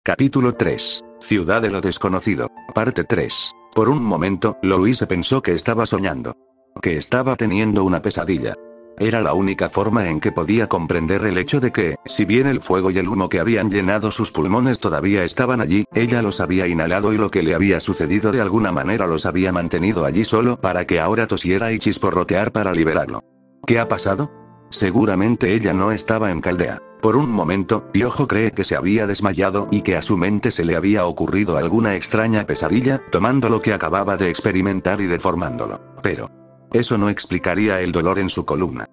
Capítulo 3. Ciudad de lo desconocido. Parte 3. Por un momento, Louise pensó que estaba soñando. Que estaba teniendo una pesadilla. Era la única forma en que podía comprender el hecho de que, si bien el fuego y el humo que habían llenado sus pulmones todavía estaban allí, ella los había inhalado y lo que le había sucedido de alguna manera los había mantenido allí solo para que ahora tosiera y chisporrotear para liberarlo. ¿Qué ha pasado? Seguramente ella no estaba en Caldea. Por un momento, Yojo cree que se había desmayado y que a su mente se le había ocurrido alguna extraña pesadilla, tomando lo que acababa de experimentar y deformándolo. Pero eso no explicaría el dolor en su columna.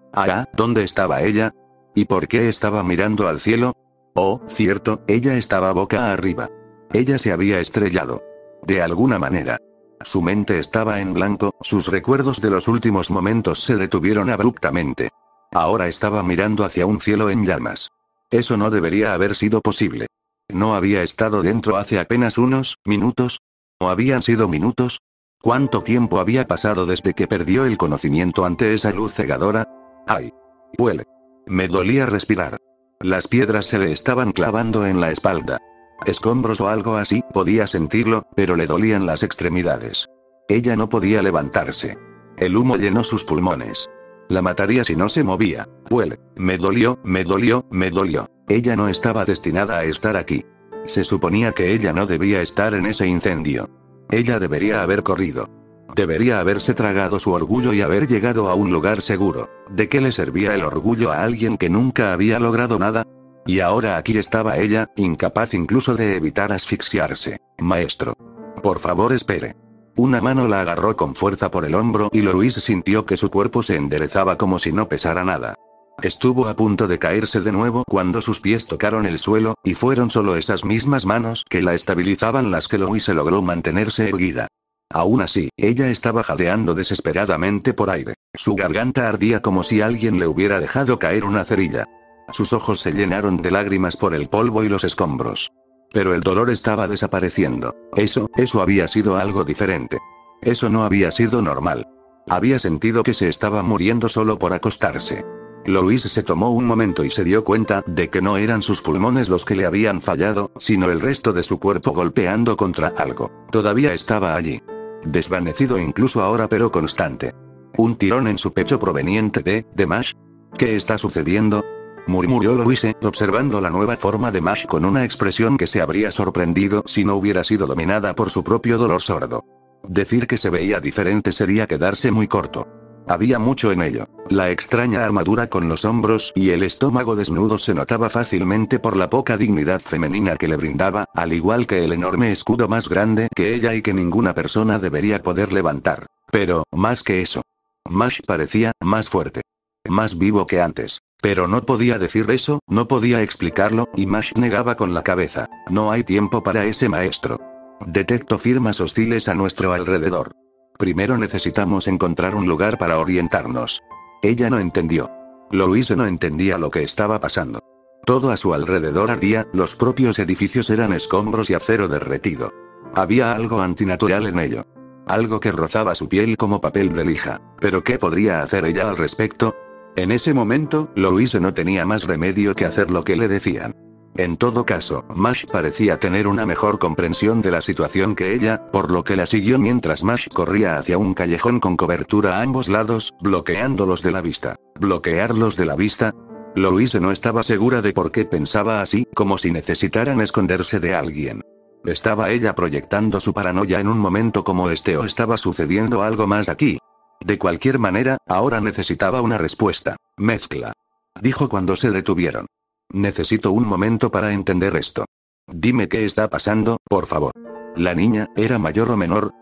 ¿Dónde estaba ella? ¿Y por qué estaba mirando al cielo? Oh, cierto, ella estaba boca arriba. Ella se había estrellado. De alguna manera. Su mente estaba en blanco, sus recuerdos de los últimos momentos se detuvieron abruptamente. Ahora estaba mirando hacia un cielo en llamas. Eso no debería haber sido posible. ¿No había estado dentro hace apenas unos minutos? ¿O habían sido minutos? ¿Cuánto tiempo había pasado desde que perdió el conocimiento ante esa luz cegadora? ¡Ay! Huele. Me dolía respirar. Las piedras se le estaban clavando en la espalda. Escombros o algo así, podía sentirlo, pero le dolían las extremidades. Ella no podía levantarse. El humo llenó sus pulmones. La mataría si no se movía. Huele. Me dolió, me dolió, me dolió. Ella no estaba destinada a estar aquí. Se suponía que ella no debía estar en ese incendio. Ella debería haber corrido. Debería haberse tragado su orgullo y haber llegado a un lugar seguro. ¿De qué le servía el orgullo a alguien que nunca había logrado nada? Y ahora aquí estaba ella, incapaz incluso de evitar asfixiarse. Maestro. Por favor, espere. Una mano la agarró con fuerza por el hombro y Louise sintió que su cuerpo se enderezaba como si no pesara nada. Estuvo a punto de caerse de nuevo cuando sus pies tocaron el suelo, y fueron solo esas mismas manos que la estabilizaban las que Louise logró mantenerse erguida. Aún así, ella estaba jadeando desesperadamente por aire. Su garganta ardía como si alguien le hubiera dejado caer una cerilla. Sus ojos se llenaron de lágrimas por el polvo y los escombros. Pero el dolor estaba desapareciendo. Eso había sido algo diferente. Eso no había sido normal. Había sentido que se estaba muriendo solo por acostarse. Louise se tomó un momento y se dio cuenta de que no eran sus pulmones los que le habían fallado, sino el resto de su cuerpo golpeando contra algo. Todavía estaba allí. Desvanecido incluso ahora pero constante. Un tirón en su pecho proveniente de Mash. ¿Qué está sucediendo? Murmuró Louise, observando la nueva forma de Mash con una expresión que se habría sorprendido si no hubiera sido dominada por su propio dolor sordo. Decir que se veía diferente sería quedarse muy corto. Había mucho en ello. La extraña armadura con los hombros y el estómago desnudos se notaba fácilmente por la poca dignidad femenina que le brindaba, al igual que el enorme escudo más grande que ella y que ninguna persona debería poder levantar. Pero, más que eso. Mash parecía más fuerte. Más vivo que antes. Pero no podía decir eso, no podía explicarlo, y Mash negaba con la cabeza. No hay tiempo para ese maestro. Detecto firmas hostiles a nuestro alrededor. Primero necesitamos encontrar un lugar para orientarnos. Ella no entendió. Louise no entendía lo que estaba pasando. Todo a su alrededor ardía, los propios edificios eran escombros y acero derretido. Había algo antinatural en ello. Algo que rozaba su piel como papel de lija. ¿Pero qué podría hacer ella al respecto? En ese momento, Louise no tenía más remedio que hacer lo que le decían. En todo caso, Mash parecía tener una mejor comprensión de la situación que ella, por lo que la siguió mientras Mash corría hacia un callejón con cobertura a ambos lados, bloqueándolos de la vista. ¿Bloquearlos de la vista? Louise no estaba segura de por qué pensaba así, como si necesitaran esconderse de alguien. ¿Estaba ella proyectando su paranoia en un momento como este o estaba sucediendo algo más aquí? De cualquier manera, ahora necesitaba una respuesta. Mezcla. Dijo cuando se detuvieron. Necesito un momento para entender esto. Dime qué está pasando, por favor. ¿La niña era mayor o menor?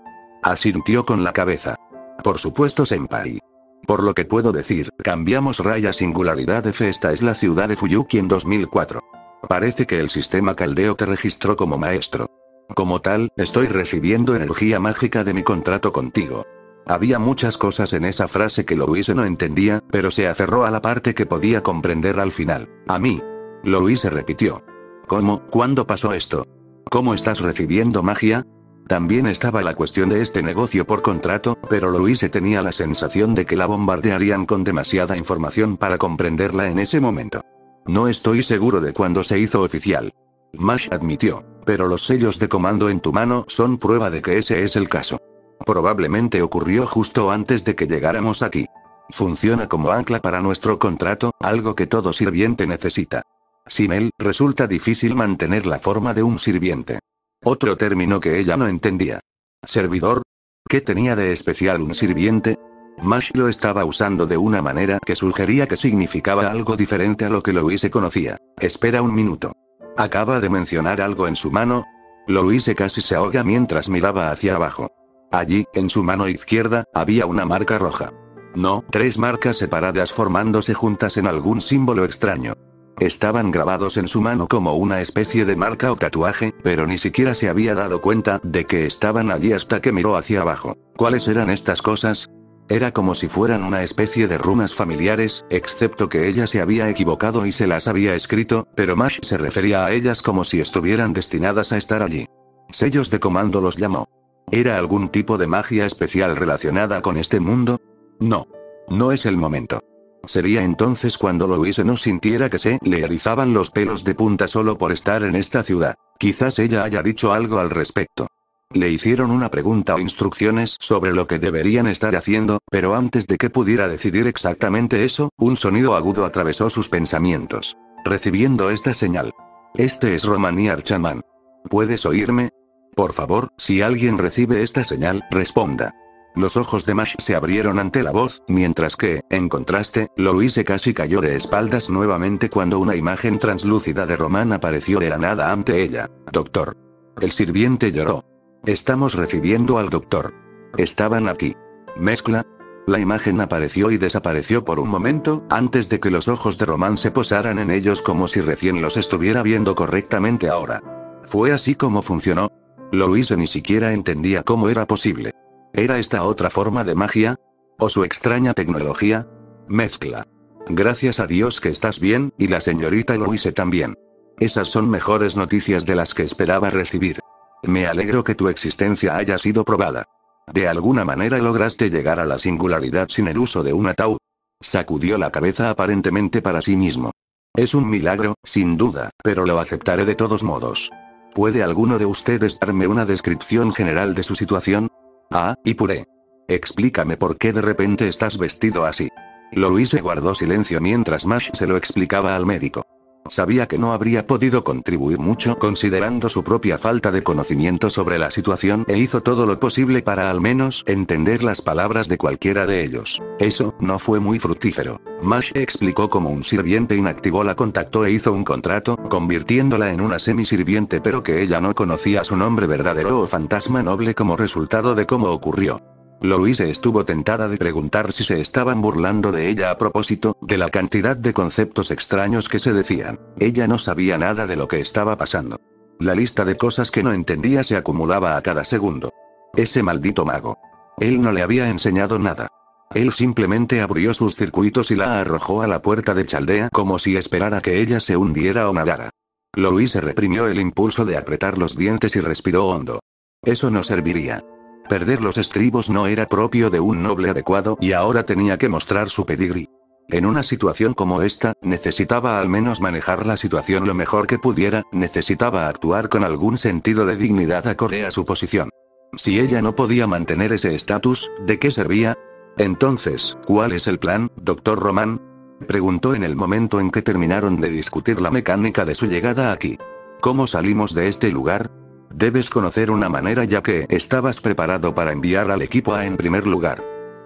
Asintió con la cabeza. Por supuesto, senpai. Por lo que puedo decir, cambiamos raya singularidad F. Esta es la ciudad de Fuyuki en 2004. Parece que el sistema caldeo te registró como maestro. Como tal, estoy recibiendo energía mágica de mi contrato contigo. Había muchas cosas en esa frase que Louise no entendía, pero se aferró a la parte que podía comprender al final. A mí. Louise repitió. ¿Cómo? ¿Cuándo pasó esto? ¿Cómo estás recibiendo magia? También estaba la cuestión de este negocio por contrato, pero Louise tenía la sensación de que la bombardearían con demasiada información para comprenderla en ese momento. No estoy seguro de cuándo se hizo oficial. Mash admitió. Pero los sellos de comando en tu mano son prueba de que ese es el caso. Probablemente ocurrió justo antes de que llegáramos aquí. Funciona como ancla para nuestro contrato, algo que todo sirviente necesita. Sin él, resulta difícil mantener la forma de un sirviente. Otro término que ella no entendía. ¿Servidor? ¿Qué tenía de especial un sirviente? Mash lo estaba usando de una manera que sugería que significaba algo diferente a lo que Louise conocía. Espera un minuto. ¿Acaba de mencionar algo en su mano? Louise casi se ahoga mientras miraba hacia abajo. Allí, en su mano izquierda, había una marca roja. No, 3 marcas separadas formándose juntas en algún símbolo extraño. Estaban grabados en su mano como una especie de marca o tatuaje, pero ni siquiera se había dado cuenta de que estaban allí hasta que miró hacia abajo. ¿Cuáles eran estas cosas? Era como si fueran una especie de runas familiares, excepto que ella se había equivocado y se las había escrito, pero Mash se refería a ellas como si estuvieran destinadas a estar allí. Sellos de comando los llamó. ¿Era algún tipo de magia especial relacionada con este mundo? No. No es el momento. Sería entonces cuando Louise no sintiera que se le erizaban los pelos de punta solo por estar en esta ciudad. Quizás ella haya dicho algo al respecto. Le hicieron una pregunta o instrucciones sobre lo que deberían estar haciendo, pero antes de que pudiera decidir exactamente eso, un sonido agudo atravesó sus pensamientos. Recibiendo esta señal. Este es Romaniar Chamán. ¿Puedes oírme? Por favor, si alguien recibe esta señal, responda. Los ojos de Mash se abrieron ante la voz, mientras que, en contraste, Louise casi cayó de espaldas nuevamente cuando una imagen translúcida de Román apareció de la nada ante ella. Doctor. El sirviente lloró. Estamos recibiendo al doctor. Estaban aquí. Mezcla. La imagen apareció y desapareció por un momento, antes de que los ojos de Román se posaran en ellos como si recién los estuviera viendo correctamente ahora. ¿Fue así como funcionó? Louise ni siquiera entendía cómo era posible. ¿Era esta otra forma de magia? ¿O su extraña tecnología? Mezcla. Gracias a Dios que estás bien, y la señorita Louise también. Esas son mejores noticias de las que esperaba recibir. Me alegro que tu existencia haya sido probada. De alguna manera lograste llegar a la singularidad sin el uso de un ataúd. Sacudió la cabeza aparentemente para sí mismo. Es un milagro, sin duda, pero lo aceptaré de todos modos. ¿Puede alguno de ustedes darme una descripción general de su situación? Ah, y puré. Explícame por qué de repente estás vestido así. Louise guardó silencio mientras Mash se lo explicaba al médico. Sabía que no habría podido contribuir mucho considerando su propia falta de conocimiento sobre la situación e hizo todo lo posible para al menos entender las palabras de cualquiera de ellos. Eso no fue muy fructífero. Mash explicó cómo un sirviente inactivo la contactó e hizo un contrato, convirtiéndola en una semisirviente, pero que ella no conocía su nombre verdadero o fantasma noble como resultado de cómo ocurrió. Louise estuvo tentada de preguntar si se estaban burlando de ella a propósito de la cantidad de conceptos extraños que se decían. Ella no sabía nada de lo que estaba pasando. La lista de cosas que no entendía se acumulaba a cada segundo. Ese maldito mago. Él no le había enseñado nada. Él simplemente abrió sus circuitos y la arrojó a la puerta de Chaldea como si esperara que ella se hundiera o nadara. Louise reprimió el impulso de apretar los dientes y respiró hondo. Eso no serviría. Perder los estribos no era propio de un noble adecuado y ahora tenía que mostrar su pedigrí. En una situación como esta, necesitaba al menos manejar la situación lo mejor que pudiera, necesitaba actuar con algún sentido de dignidad acorde a su posición. Si ella no podía mantener ese estatus, ¿de qué servía? Entonces, ¿cuál es el plan, doctor Román? Preguntó en el momento en que terminaron de discutir la mecánica de su llegada aquí. ¿Cómo salimos de este lugar? Debes conocer una manera ya que estabas preparado para enviar al equipo A en primer lugar.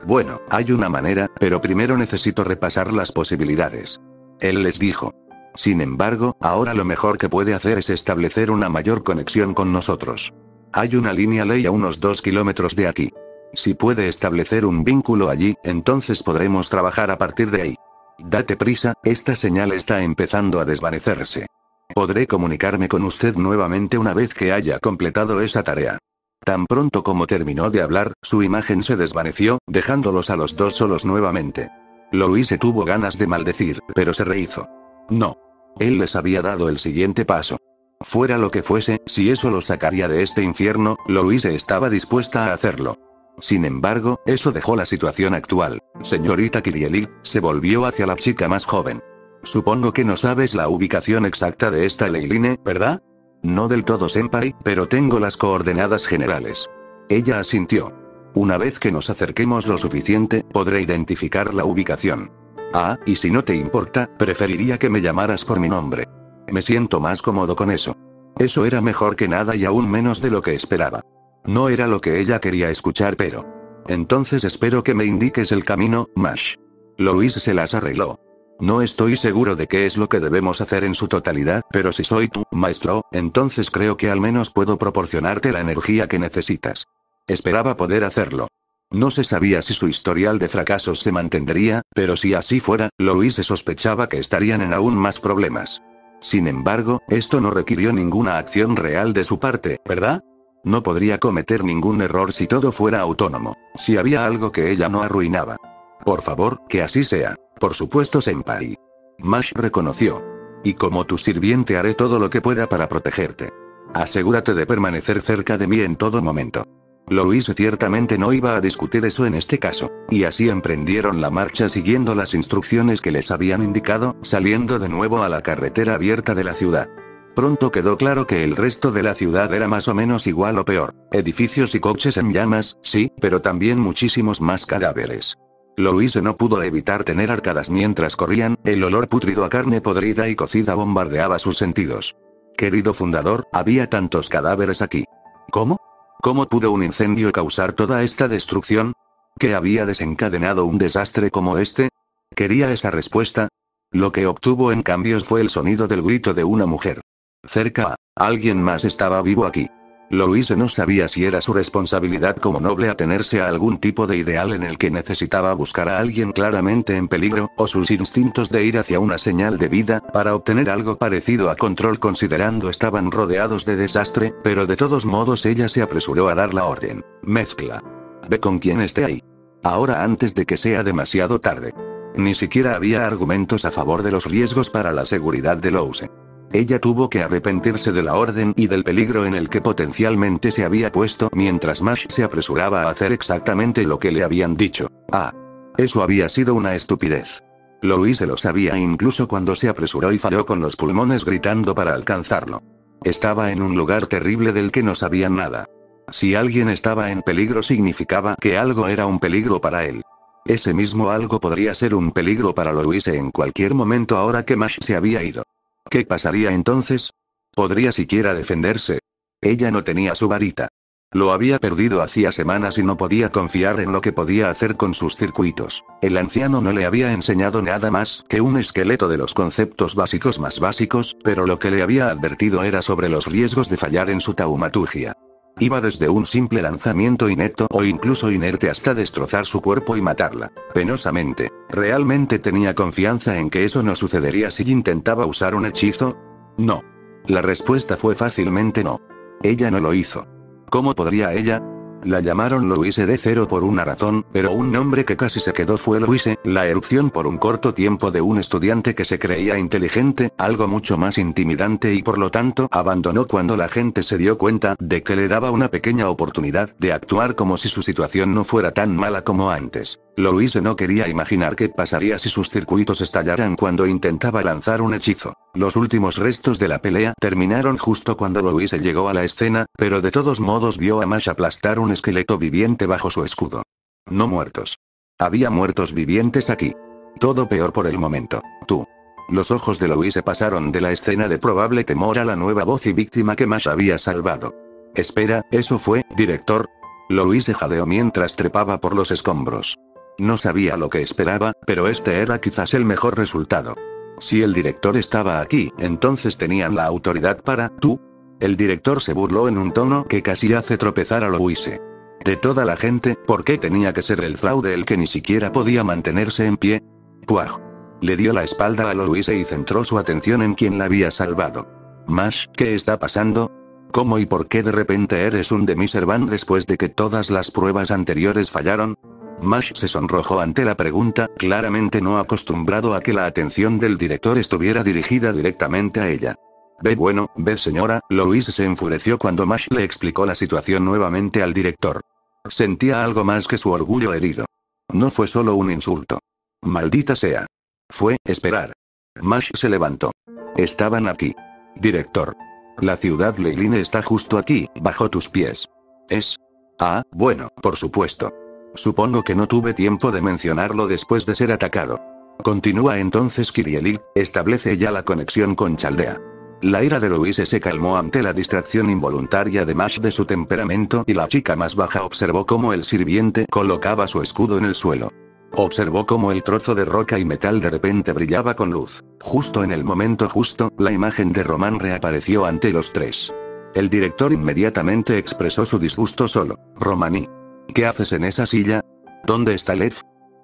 Bueno, hay una manera, pero primero necesito repasar las posibilidades. Él les dijo. Sin embargo, ahora lo mejor que puede hacer es establecer una mayor conexión con nosotros. Hay una línea ley a unos 2 kilómetros de aquí. Si puede establecer un vínculo allí, entonces podremos trabajar a partir de ahí. Date prisa, esta señal está empezando a desvanecerse. Podré comunicarme con usted nuevamente una vez que haya completado esa tarea. Tan pronto como terminó de hablar, su imagen se desvaneció, dejándolos a los dos solos nuevamente. Louise tuvo ganas de maldecir, pero se rehízo. No. Él les había dado el siguiente paso. Fuera lo que fuese, si eso lo sacaría de este infierno, Louise estaba dispuesta a hacerlo. Sin embargo, eso dejó la situación actual. Señorita Kirielik, se volvió hacia la chica más joven. Supongo que no sabes la ubicación exacta de esta Leiline, ¿verdad? No del todo, senpai, pero tengo las coordenadas generales. Ella asintió. Una vez que nos acerquemos lo suficiente, podré identificar la ubicación. Ah, y si no te importa, preferiría que me llamaras por mi nombre. Me siento más cómodo con eso. Eso era mejor que nada y aún menos de lo que esperaba. No era lo que ella quería escuchar, pero... Entonces espero que me indiques el camino, Mash. Louis se las arregló. No estoy seguro de qué es lo que debemos hacer en su totalidad, pero si soy tu maestro, entonces creo que al menos puedo proporcionarte la energía que necesitas. Esperaba poder hacerlo. No se sabía si su historial de fracasos se mantendría, pero si así fuera, Louis sospechaba que estarían en aún más problemas. Sin embargo, esto no requirió ninguna acción real de su parte, ¿verdad? No podría cometer ningún error si todo fuera autónomo, si había algo que ella no arruinaba. Por favor, que así sea. Por supuesto, senpai. Mash reconoció. Y como tu sirviente haré todo lo que pueda para protegerte. Asegúrate de permanecer cerca de mí en todo momento. Louis ciertamente no iba a discutir eso en este caso, y así emprendieron la marcha siguiendo las instrucciones que les habían indicado, saliendo de nuevo a la carretera abierta de la ciudad. Pronto quedó claro que el resto de la ciudad era más o menos igual o peor, edificios y coches en llamas, sí, pero también muchísimos más cadáveres. Louis no pudo evitar tener arcadas mientras corrían, el olor pútrido a carne podrida y cocida bombardeaba sus sentidos. Querido fundador, había tantos cadáveres aquí. ¿Cómo? ¿Cómo pudo un incendio causar toda esta destrucción? ¿Qué había desencadenado un desastre como este? Quería esa respuesta. Lo que obtuvo en cambio fue el sonido del grito de una mujer. Cerca, alguien más estaba vivo aquí. Louis no sabía si era su responsabilidad como noble atenerse a algún tipo de ideal en el que necesitaba buscar a alguien claramente en peligro, o sus instintos de ir hacia una señal de vida, para obtener algo parecido a control considerando estaban rodeados de desastre, pero de todos modos ella se apresuró a dar la orden. Mezcla. Ve con quien esté ahí. Ahora antes de que sea demasiado tarde. Ni siquiera había argumentos a favor de los riesgos para la seguridad de Louis. Ella tuvo que arrepentirse de la orden y del peligro en el que potencialmente se había puesto mientras Mash se apresuraba a hacer exactamente lo que le habían dicho. Ah. Eso había sido una estupidez. Louis lo sabía incluso cuando se apresuró y falló con los pulmones gritando para alcanzarlo. Estaba en un lugar terrible del que no sabía nada. Si alguien estaba en peligro significaba que algo era un peligro para él. Ese mismo algo podría ser un peligro para Louis en cualquier momento ahora que Mash se había ido. ¿Qué pasaría entonces? ¿Podría siquiera defenderse? Ella no tenía su varita. Lo había perdido hacía semanas y no podía confiar en lo que podía hacer con sus circuitos. El anciano no le había enseñado nada más que un esqueleto de los conceptos básicos más básicos, pero lo que le había advertido era sobre los riesgos de fallar en su taumaturgia. Iba desde un simple lanzamiento inepto o incluso inerte hasta destrozar su cuerpo y matarla, penosamente. ¿Realmente tenía confianza en que eso no sucedería si intentaba usar un hechizo? No. La respuesta fue fácilmente no. Ella no lo hizo. ¿Cómo podría ella? La llamaron Louise de Cero por una razón, pero un nombre que casi se quedó fue Louise, la erupción por un corto tiempo de un estudiante que se creía inteligente, algo mucho más intimidante y por lo tanto abandonó cuando la gente se dio cuenta de que le daba una pequeña oportunidad de actuar como si su situación no fuera tan mala como antes. Louise no quería imaginar qué pasaría si sus circuitos estallaran cuando intentaba lanzar un hechizo. Los últimos restos de la pelea terminaron justo cuando Louise llegó a la escena, pero de todos modos vio a Mash aplastar un esqueleto viviente bajo su escudo. No muertos. Había muertos vivientes aquí. Todo peor por el momento. Tú. Los ojos de Louise pasaron de la escena de probable temor a la nueva voz y víctima que Mash había salvado. Espera, ¿eso fue, director? Louise jadeó mientras trepaba por los escombros. No sabía lo que esperaba, pero este era quizás el mejor resultado. Si el director estaba aquí, entonces tenían la autoridad para, ¿tú? El director se burló en un tono que casi hace tropezar a Louise. De toda la gente, ¿por qué tenía que ser el fraude el que ni siquiera podía mantenerse en pie? ¡Puaj! Le dio la espalda a Louise y centró su atención en quien la había salvado. Mash, ¿qué está pasando? ¿Cómo y por qué de repente eres un Demiservan después de que todas las pruebas anteriores fallaron? Mash se sonrojó ante la pregunta, claramente no acostumbrado a que la atención del director estuviera dirigida directamente a ella. Ve señora, Louise se enfureció cuando Mash le explicó la situación nuevamente al director. Sentía algo más que su orgullo herido. No fue solo un insulto. Maldita sea. Fue, esperar. Mash se levantó. Estaban aquí. Director. La ciudad Leiline está justo aquí, bajo tus pies. ¿Es? Ah, bueno, por supuesto. Supongo que no tuve tiempo de mencionarlo después de ser atacado. Continúa entonces Kirielik, establece ya la conexión con Chaldea. La ira de Louise se calmó ante la distracción involuntaria de Mash de su temperamento y la chica más baja observó cómo el sirviente colocaba su escudo en el suelo. Observó cómo el trozo de roca y metal de repente brillaba con luz. Justo en el momento justo, la imagen de Román reapareció ante los tres. El director inmediatamente expresó su disgusto solo. Romaní. ¿Qué haces en esa silla? ¿Dónde está Lev?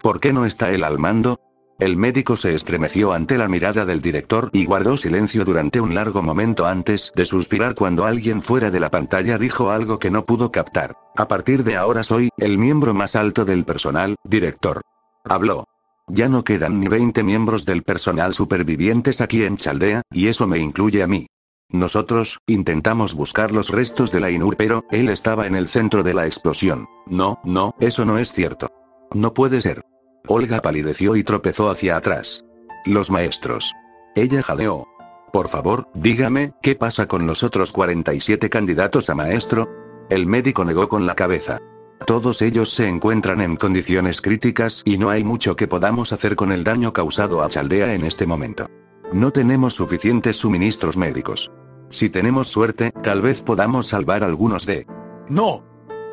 ¿Por qué no está él al mando? El médico se estremeció ante la mirada del director y guardó silencio durante un largo momento antes de suspirar cuando alguien fuera de la pantalla dijo algo que no pudo captar. A partir de ahora soy el miembro más alto del personal, director. Habló. Ya no quedan ni 20 miembros del personal supervivientes aquí en Chaldea, y eso me incluye a mí. Nosotros intentamos buscar los restos de la Ainur, pero él estaba en el centro de la explosión. No, eso no es cierto. No puede ser. Olga palideció y tropezó hacia atrás. Los maestros. Ella jadeó. Por favor, dígame, ¿qué pasa con los otros 47 candidatos a maestro? El médico negó con la cabeza. Todos ellos se encuentran en condiciones críticas y no hay mucho que podamos hacer con el daño causado a Chaldea en este momento. No tenemos suficientes suministros médicos. Si tenemos suerte, tal vez podamos salvar algunos de... ¡No!,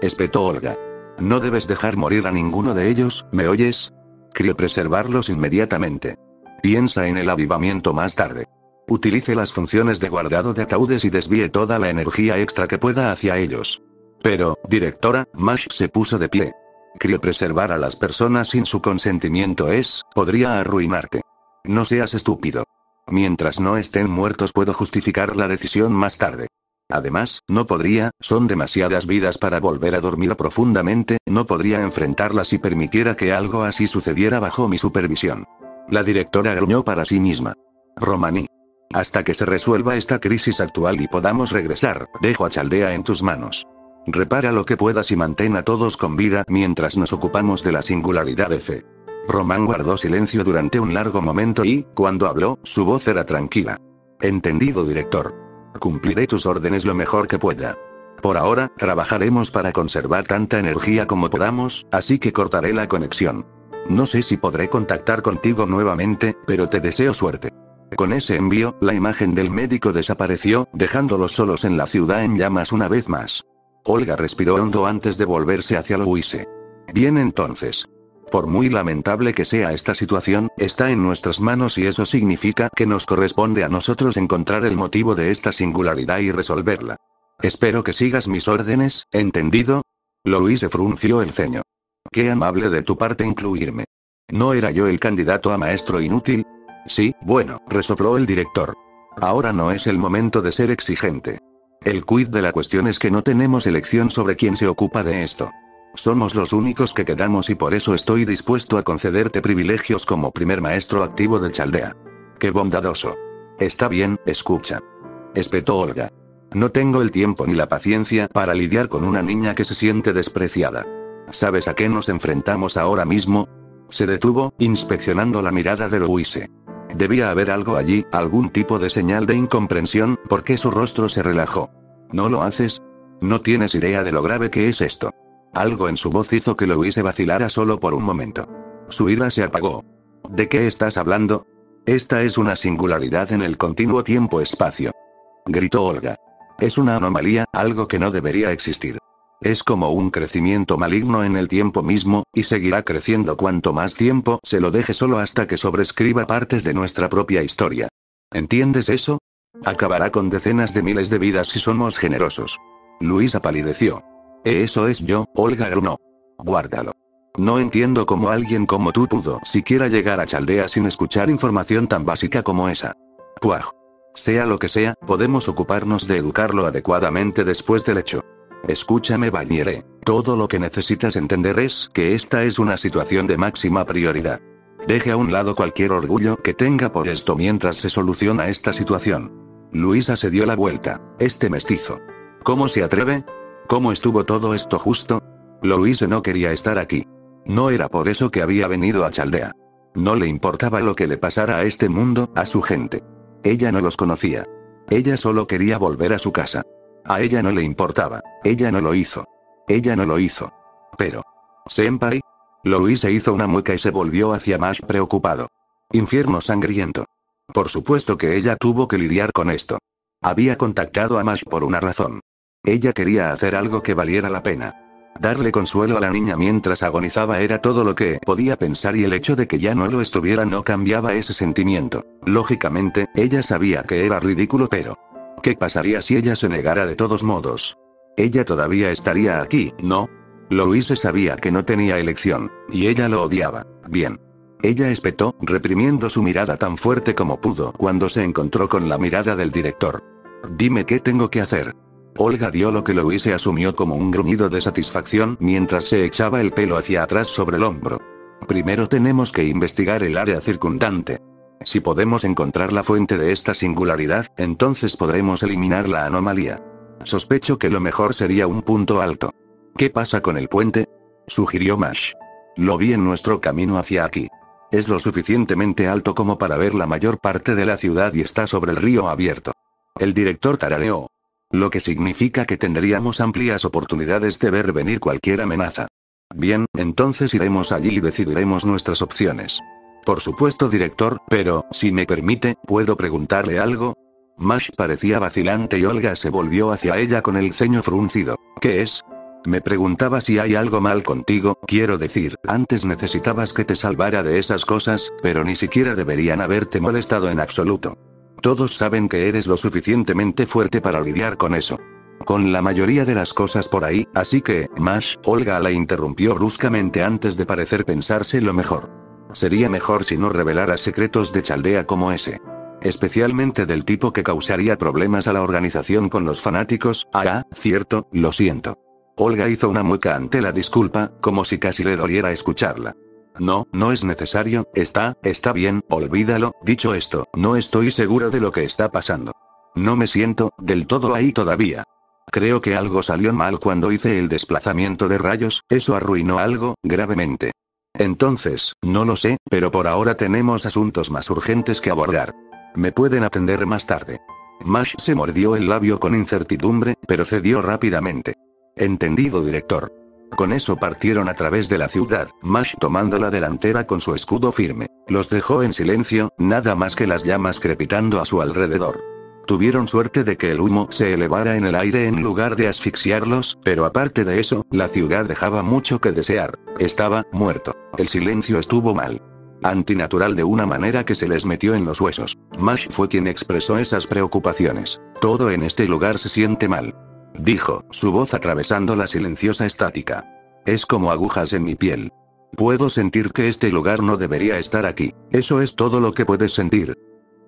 espetó Olga. No debes dejar morir a ninguno de ellos, ¿me oyes? Criopreservarlos inmediatamente. Piensa en el avivamiento más tarde. Utilice las funciones de guardado de ataúdes y desvíe toda la energía extra que pueda hacia ellos. Pero, directora, Mash se puso de pie. Criopreservar a las personas sin su consentimiento podría arruinarte. No seas estúpido. Mientras no estén muertos puedo justificar la decisión más tarde. Además, no podría, son demasiadas vidas para volver a dormir profundamente, no podría enfrentarlas si permitiera que algo así sucediera bajo mi supervisión. La directora gruñó para sí misma. Romaní. Hasta que se resuelva esta crisis actual y podamos regresar, dejo a Chaldea en tus manos. Repara lo que puedas y mantén a todos con vida mientras nos ocupamos de la singularidad de Fe. Román guardó silencio durante un largo momento y, cuando habló, su voz era tranquila. Entendido, director. Cumpliré tus órdenes lo mejor que pueda. Por ahora, trabajaremos para conservar tanta energía como podamos, así que cortaré la conexión. No sé si podré contactar contigo nuevamente, pero te deseo suerte. Con ese envío, la imagen del médico desapareció, dejándolos solos en la ciudad en llamas una vez más. Olga respiró hondo antes de volverse hacia Louise. Bien entonces. Por muy lamentable que sea esta situación, está en nuestras manos y eso significa que nos corresponde a nosotros encontrar el motivo de esta singularidad y resolverla. Espero que sigas mis órdenes, ¿entendido? Louise frunció el ceño. Qué amable de tu parte incluirme. ¿No era yo el candidato a maestro inútil? Sí, bueno, resopló el director. Ahora no es el momento de ser exigente. El quid de la cuestión es que no tenemos elección sobre quién se ocupa de esto. Somos los únicos que quedamos y por eso estoy dispuesto a concederte privilegios como primer maestro activo de Chaldea. ¡Qué bondadoso! Está bien, escucha. Espetó Olga. No tengo el tiempo ni la paciencia para lidiar con una niña que se siente despreciada. ¿Sabes a qué nos enfrentamos ahora mismo? Se detuvo, inspeccionando la mirada de Louise. Debía haber algo allí, algún tipo de señal de incomprensión, porque su rostro se relajó. ¿No lo haces? No tienes idea de lo grave que es esto. Algo en su voz hizo que Louise vacilara solo por un momento. Su ira se apagó. ¿De qué estás hablando? Esta es una singularidad en el continuo tiempo-espacio. Gritó Olga. Es una anomalía, algo que no debería existir. Es como un crecimiento maligno en el tiempo mismo, y seguirá creciendo cuanto más tiempo se lo deje solo hasta que sobrescriba partes de nuestra propia historia. ¿Entiendes eso? Acabará con decenas de miles de vidas si somos generosos. Luisa palideció. Eso es yo, Olga gruñó. Guárdalo. No entiendo cómo alguien como tú pudo siquiera llegar a Chaldea sin escuchar información tan básica como esa. Puaj. Sea lo que sea, podemos ocuparnos de educarlo adecuadamente después del hecho. Escúchame, Vaniere. Todo lo que necesitas entender es que esta es una situación de máxima prioridad. Deje a un lado cualquier orgullo que tenga por esto mientras se soluciona esta situación. Luisa se dio la vuelta. Este mestizo. ¿Cómo se atreve? ¿Cómo estuvo todo esto justo? Louise no quería estar aquí. No era por eso que había venido a Chaldea. No le importaba lo que le pasara a este mundo, a su gente. Ella no los conocía. Ella solo quería volver a su casa. A ella no le importaba. Ella no lo hizo. Ella no lo hizo. Pero... ¿Senpai? Louise hizo una mueca y se volvió hacia Mash preocupado. Infierno sangriento. Por supuesto que ella tuvo que lidiar con esto. Había contactado a Mash por una razón. Ella quería hacer algo que valiera la pena. Darle consuelo a la niña mientras agonizaba era todo lo que podía pensar y el hecho de que ya no lo estuviera no cambiaba ese sentimiento. Lógicamente, ella sabía que era ridículo pero... ¿qué pasaría si ella se negara de todos modos? Ella todavía estaría aquí, ¿no? Louise sabía que no tenía elección, y ella lo odiaba. Bien. Ella espetó, reprimiendo su mirada tan fuerte como pudo cuando se encontró con la mirada del director. Dime qué tengo que hacer. Olga dio lo que Louise asumió como un gruñido de satisfacción mientras se echaba el pelo hacia atrás sobre el hombro. Primero tenemos que investigar el área circundante. Si podemos encontrar la fuente de esta singularidad, entonces podremos eliminar la anomalía. Sospecho que lo mejor sería un punto alto. ¿Qué pasa con el puente? Sugirió Mash. Lo vi en nuestro camino hacia aquí. Es lo suficientemente alto como para ver la mayor parte de la ciudad y está sobre el río abierto. El director tarareó. Lo que significa que tendríamos amplias oportunidades de ver venir cualquier amenaza. Bien, entonces iremos allí y decidiremos nuestras opciones. Por supuesto, director, pero, si me permite, ¿puedo preguntarle algo? Mash parecía vacilante y Olga se volvió hacia ella con el ceño fruncido. ¿Qué es? Me preguntaba si hay algo mal contigo, quiero decir, antes necesitabas que te salvara de esas cosas, pero ni siquiera deberían haberte molestado en absoluto. Todos saben que eres lo suficientemente fuerte para lidiar con eso. Con la mayoría de las cosas por ahí, así que, Mash, Olga la interrumpió bruscamente antes de parecer pensarse lo mejor. Sería mejor si no revelara secretos de Chaldea como ese. Especialmente del tipo que causaría problemas a la organización con los fanáticos. Ah, cierto, lo siento. Olga hizo una mueca ante la disculpa, como si casi le doliera escucharla. No, no es necesario, está bien, olvídalo. Dicho esto, no estoy seguro de lo que está pasando. No me siento del todo ahí todavía. Creo que algo salió mal cuando hice el desplazamiento de rayos, eso arruinó algo, gravemente. Entonces, no lo sé, pero por ahora tenemos asuntos más urgentes que abordar. Me pueden atender más tarde. Mash se mordió el labio con incertidumbre, pero cedió rápidamente. Entendido, director. Con eso partieron a través de la ciudad, Mash tomando la delantera con su escudo firme. Los dejó en silencio, nada más que las llamas crepitando a su alrededor. Tuvieron suerte de que el humo se elevara en el aire en lugar de asfixiarlos, pero aparte de eso, la ciudad dejaba mucho que desear. Estaba muerto. El silencio estuvo mal. Antinatural de una manera que se les metió en los huesos. Mash fue quien expresó esas preocupaciones. Todo en este lugar se siente mal. Dijo, su voz atravesando la silenciosa estática. Es como agujas en mi piel. Puedo sentir que este lugar no debería estar aquí. ¿Eso es todo lo que puedes sentir?,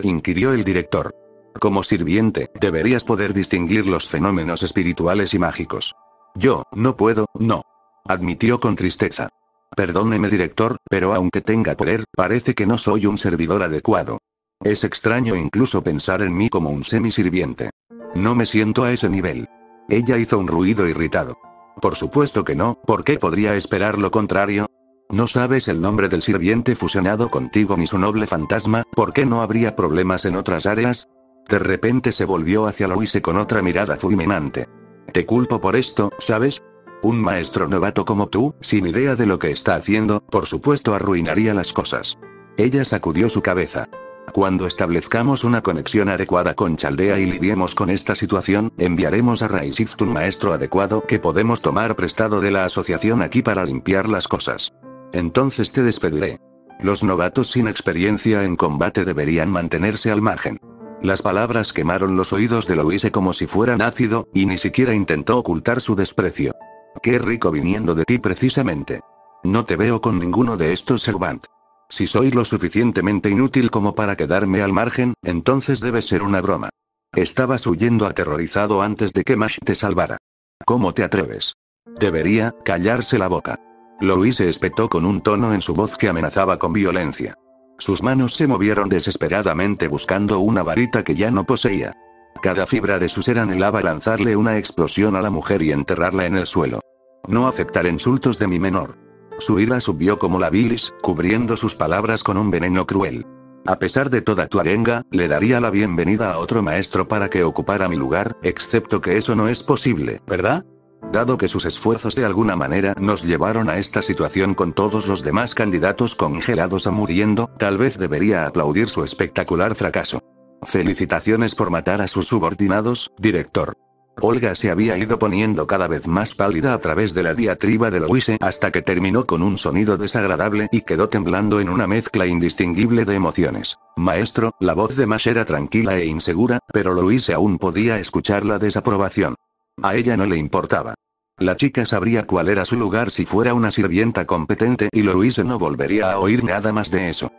inquirió el director. Como sirviente, deberías poder distinguir los fenómenos espirituales y mágicos. Yo, no puedo, no. Admitió con tristeza. Perdóneme, director, pero aunque tenga poder, parece que no soy un servidor adecuado. Es extraño incluso pensar en mí como un semisirviente. No me siento a ese nivel. Ella hizo un ruido irritado. Por supuesto que no, ¿por qué podría esperar lo contrario? ¿No sabes el nombre del sirviente fusionado contigo ni su noble fantasma? ¿Por qué no habría problemas en otras áreas? De repente se volvió hacia Louise con otra mirada fulminante. Te culpo por esto, ¿sabes? Un maestro novato como tú, sin idea de lo que está haciendo, por supuesto arruinaría las cosas. Ella sacudió su cabeza. Cuando establezcamos una conexión adecuada con Chaldea y lidiemos con esta situación, enviaremos a Raisift un maestro adecuado que podemos tomar prestado de la asociación aquí para limpiar las cosas. Entonces te despediré. Los novatos sin experiencia en combate deberían mantenerse al margen. Las palabras quemaron los oídos de Louise como si fueran ácido, y ni siquiera intentó ocultar su desprecio. Qué rico viniendo de ti precisamente. No te veo con ninguno de estos Servant. Si soy lo suficientemente inútil como para quedarme al margen, entonces debe ser una broma. Estabas huyendo aterrorizado antes de que Mash te salvara. ¿Cómo te atreves? Debería callarse la boca. Louise espetó con un tono en su voz que amenazaba con violencia. Sus manos se movieron desesperadamente buscando una varita que ya no poseía. Cada fibra de su ser anhelaba lanzarle una explosión a la mujer y enterrarla en el suelo. No aceptar insultos de mi menor. Su ira subió como la bilis, cubriendo sus palabras con un veneno cruel. A pesar de toda tu arenga, le daría la bienvenida a otro maestro para que ocupara mi lugar, excepto que eso no es posible, ¿verdad? Dado que sus esfuerzos de alguna manera nos llevaron a esta situación con todos los demás candidatos congelados a muriendo, tal vez debería aplaudir su espectacular fracaso. Felicitaciones por matar a sus subordinados, director. Olga se había ido poniendo cada vez más pálida a través de la diatriba de Louise hasta que terminó con un sonido desagradable y quedó temblando en una mezcla indistinguible de emociones. Maestro, la voz de Mash era tranquila e insegura, pero Louise aún podía escuchar la desaprobación. A ella no le importaba. La chica sabría cuál era su lugar si fuera una sirvienta competente y Louise no volvería a oír nada más de eso.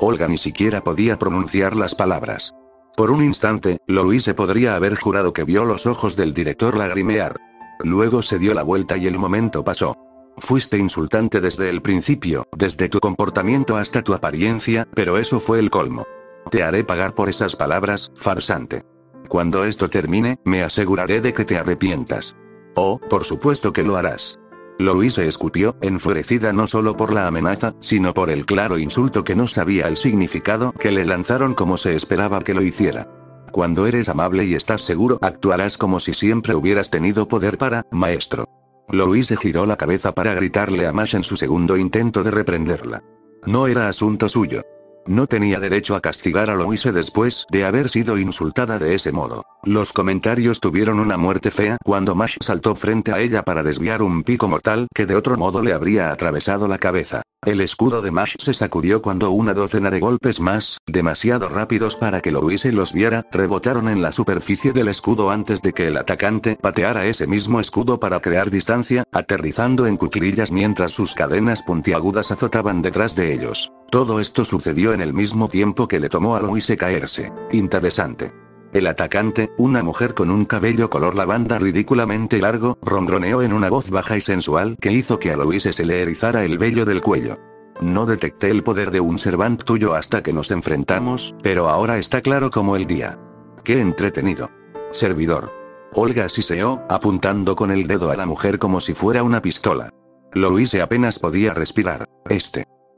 Olga ni siquiera podía pronunciar las palabras. Por un instante, Louise podría haber jurado que vio los ojos del director lagrimear. Luego se dio la vuelta y el momento pasó. Fuiste insultante desde el principio, desde tu comportamiento hasta tu apariencia, pero eso fue el colmo. Te haré pagar por esas palabras, farsante. Cuando esto termine, me aseguraré de que te arrepientas. Oh, por supuesto que lo harás. Louise escupió, enfurecida no solo por la amenaza, sino por el claro insulto que no sabía el significado que le lanzaron como se esperaba que lo hiciera. Cuando eres amable y estás seguro, actuarás como si siempre hubieras tenido poder maestro. Louise giró la cabeza para gritarle a Mash en su segundo intento de reprenderla. No era asunto suyo. No tenía derecho a castigar a Louise después de haber sido insultada de ese modo. Los comentarios tuvieron una muerte fea cuando Mash saltó frente a ella para desviar un pico mortal que de otro modo le habría atravesado la cabeza. El escudo de Mash se sacudió cuando una docena de golpes más, demasiado rápidos para que Louise los viera, rebotaron en la superficie del escudo antes de que el atacante pateara ese mismo escudo para crear distancia, aterrizando en cuclillas mientras sus cadenas puntiagudas azotaban detrás de ellos. Todo esto sucedió en el mismo tiempo que le tomó a Louise caerse. Interesante. El atacante, una mujer con un cabello color lavanda ridículamente largo, ronroneó en una voz baja y sensual que hizo que a Louise se le erizara el vello del cuello. No detecté el poder de un servant tuyo hasta que nos enfrentamos, pero ahora está claro como el día. ¡Qué entretenido! Servidor. Olga siseó, apuntando con el dedo a la mujer como si fuera una pistola. Louise apenas podía respirar.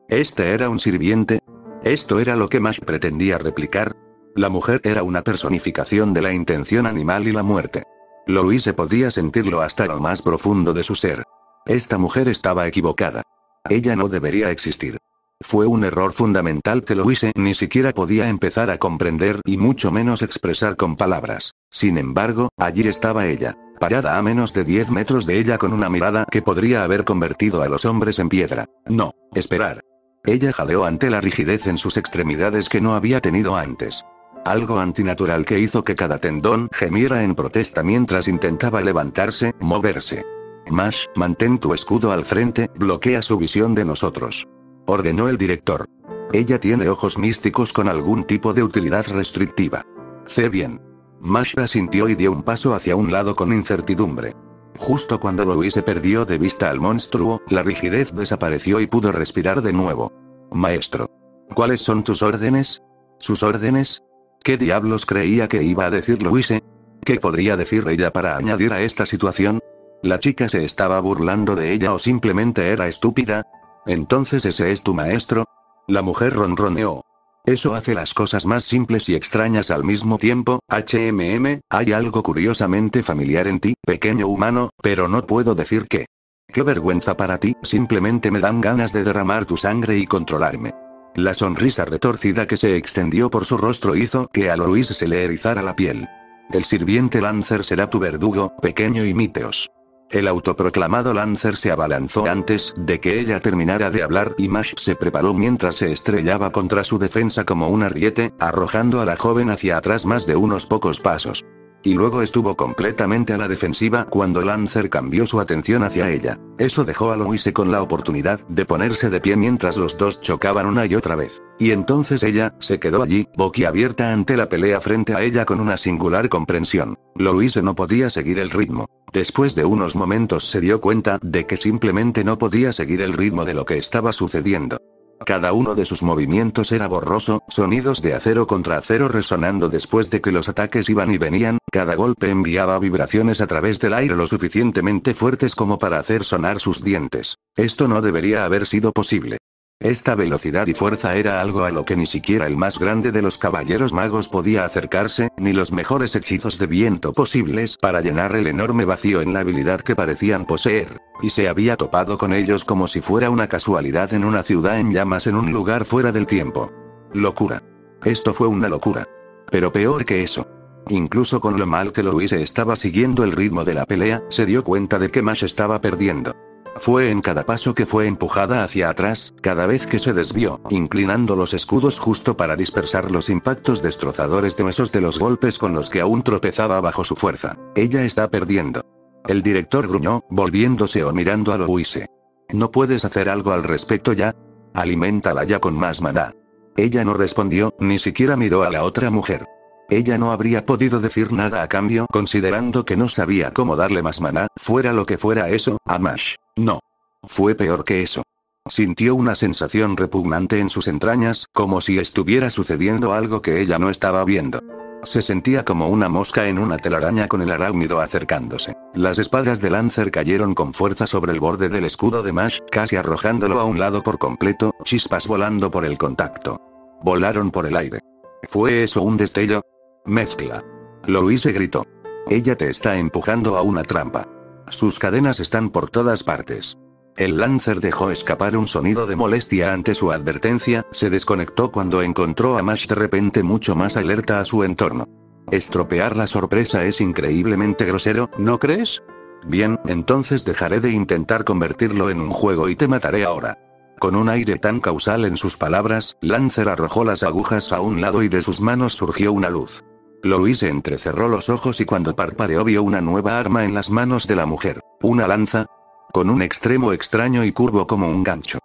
¿Este era un sirviente? ¿Esto era lo que Mash pretendía replicar? La mujer era una personificación de la intención animal y la muerte. Louise podía sentirlo hasta lo más profundo de su ser. Esta mujer estaba equivocada. Ella no debería existir. Fue un error fundamental que Louise ni siquiera podía empezar a comprender y mucho menos expresar con palabras. Sin embargo, allí estaba ella, parada a menos de 10 metros de ella con una mirada que podría haber convertido a los hombres en piedra. No, esperar. Ella jadeó ante la rigidez en sus extremidades que no había tenido antes. Algo antinatural que hizo que cada tendón gemiera en protesta mientras intentaba levantarse, moverse. Mash, mantén tu escudo al frente, bloquea su visión de nosotros. Ordenó el director. Ella tiene ojos místicos con algún tipo de utilidad restrictiva. Sé bien. Mash asintió y dio un paso hacia un lado con incertidumbre. Justo cuando Louise perdió de vista al monstruo, la rigidez desapareció y pudo respirar de nuevo. Maestro. ¿Cuáles son tus órdenes? ¿Sus órdenes? ¿Qué diablos creía que iba a decir Louise? ¿Qué podría decir ella para añadir a esta situación? ¿La chica se estaba burlando de ella o simplemente era estúpida? ¿Entonces ese es tu maestro? La mujer ronroneó. Eso hace las cosas más simples y extrañas al mismo tiempo. Hay algo curiosamente familiar en ti, pequeño humano, pero no puedo decir qué. Qué vergüenza para ti, simplemente me dan ganas de derramar tu sangre y controlarme. La sonrisa retorcida que se extendió por su rostro hizo que a Louise se le erizara la piel. El sirviente Lancer será tu verdugo, pequeño y Míteos. El autoproclamado Lancer se abalanzó antes de que ella terminara de hablar y Mash se preparó mientras se estrellaba contra su defensa como un ariete, arrojando a la joven hacia atrás más de unos pocos pasos. Y luego estuvo completamente a la defensiva cuando Lancer cambió su atención hacia ella. Eso dejó a Louise con la oportunidad de ponerse de pie mientras los dos chocaban una y otra vez. Y entonces ella se quedó allí, boquiabierta ante la pelea frente a ella con una singular comprensión. Louise no podía seguir el ritmo. Después de unos momentos se dio cuenta de que simplemente no podía seguir el ritmo de lo que estaba sucediendo. Cada uno de sus movimientos era borroso, sonidos de acero contra acero resonando después de que los ataques iban y venían, cada golpe enviaba vibraciones a través del aire lo suficientemente fuertes como para hacer sonar sus dientes. Esto no debería haber sido posible. Esta velocidad y fuerza era algo a lo que ni siquiera el más grande de los caballeros magos podía acercarse, ni los mejores hechizos de viento posibles para llenar el enorme vacío en la habilidad que parecían poseer, y se había topado con ellos como si fuera una casualidad en una ciudad en llamas en un lugar fuera del tiempo. Locura. Esto fue una locura. Pero peor que eso. Incluso con lo mal que Louise estaba siguiendo el ritmo de la pelea, se dio cuenta de que Mash estaba perdiendo. Fue en cada paso que fue empujada hacia atrás, cada vez que se desvió, inclinando los escudos justo para dispersar los impactos destrozadores de mesos de los golpes con los que aún tropezaba bajo su fuerza. Ella está perdiendo. El director gruñó, volviéndose o mirando a Louise. ¿No puedes hacer algo al respecto ya? Aliméntala ya con más maná. Ella no respondió, ni siquiera miró a la otra mujer. Ella no habría podido decir nada a cambio, considerando que no sabía cómo darle más maná, fuera lo que fuera eso, a Mash. No. Fue peor que eso. Sintió una sensación repugnante en sus entrañas, como si estuviera sucediendo algo que ella no estaba viendo. Se sentía como una mosca en una telaraña con el arácnido acercándose. Las espadas de Lancer cayeron con fuerza sobre el borde del escudo de Mash, casi arrojándolo a un lado por completo, chispas volando por el contacto. Volaron por el aire. ¿Fue eso un destello? Mezcla. Louise gritó. Ella te está empujando a una trampa. Sus cadenas están por todas partes. El Lancer dejó escapar un sonido de molestia ante su advertencia, se desconectó cuando encontró a Mash de repente mucho más alerta a su entorno. Estropear la sorpresa es increíblemente grosero, ¿no crees? Bien, entonces dejaré de intentar convertirlo en un juego y te mataré ahora. Con un aire tan causal en sus palabras, Lancer arrojó las agujas a un lado y de sus manos surgió una luz. Louise entrecerró los ojos y cuando parpadeó vio una nueva arma en las manos de la mujer. Una lanza. Con un extremo extraño y curvo como un gancho.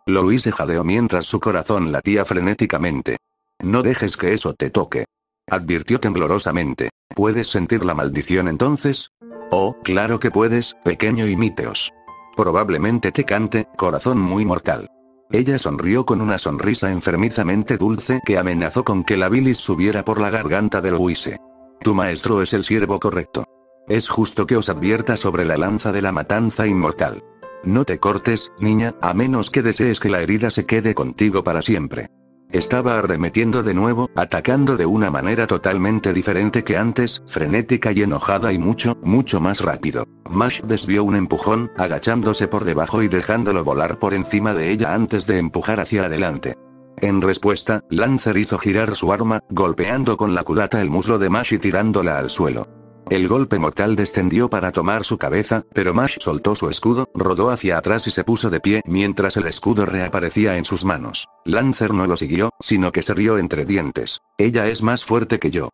Louise jadeó mientras su corazón latía frenéticamente. No dejes que eso te toque. Advirtió temblorosamente. ¿Puedes sentir la maldición entonces? Oh, claro que puedes, pequeño Imiteos. Probablemente te cante, corazón muy mortal. Ella sonrió con una sonrisa enfermizamente dulce que amenazó con que la bilis subiera por la garganta de Louise. Tu maestro es el siervo correcto. Es justo que os advierta sobre la lanza de la matanza inmortal. No te cortes, niña, a menos que desees que la herida se quede contigo para siempre. Estaba arremetiendo de nuevo, atacando de una manera totalmente diferente que antes, frenética y enojada y mucho, mucho más rápido. Mash desvió un empujón, agachándose por debajo y dejándolo volar por encima de ella antes de empujar hacia adelante. En respuesta, Lancer hizo girar su arma, golpeando con la culata el muslo de Mash y tirándola al suelo. El golpe mortal descendió para tomar su cabeza, pero Mash soltó su escudo, rodó hacia atrás y se puso de pie mientras el escudo reaparecía en sus manos. Lancer no lo siguió, sino que se rió entre dientes. Ella es más fuerte que yo.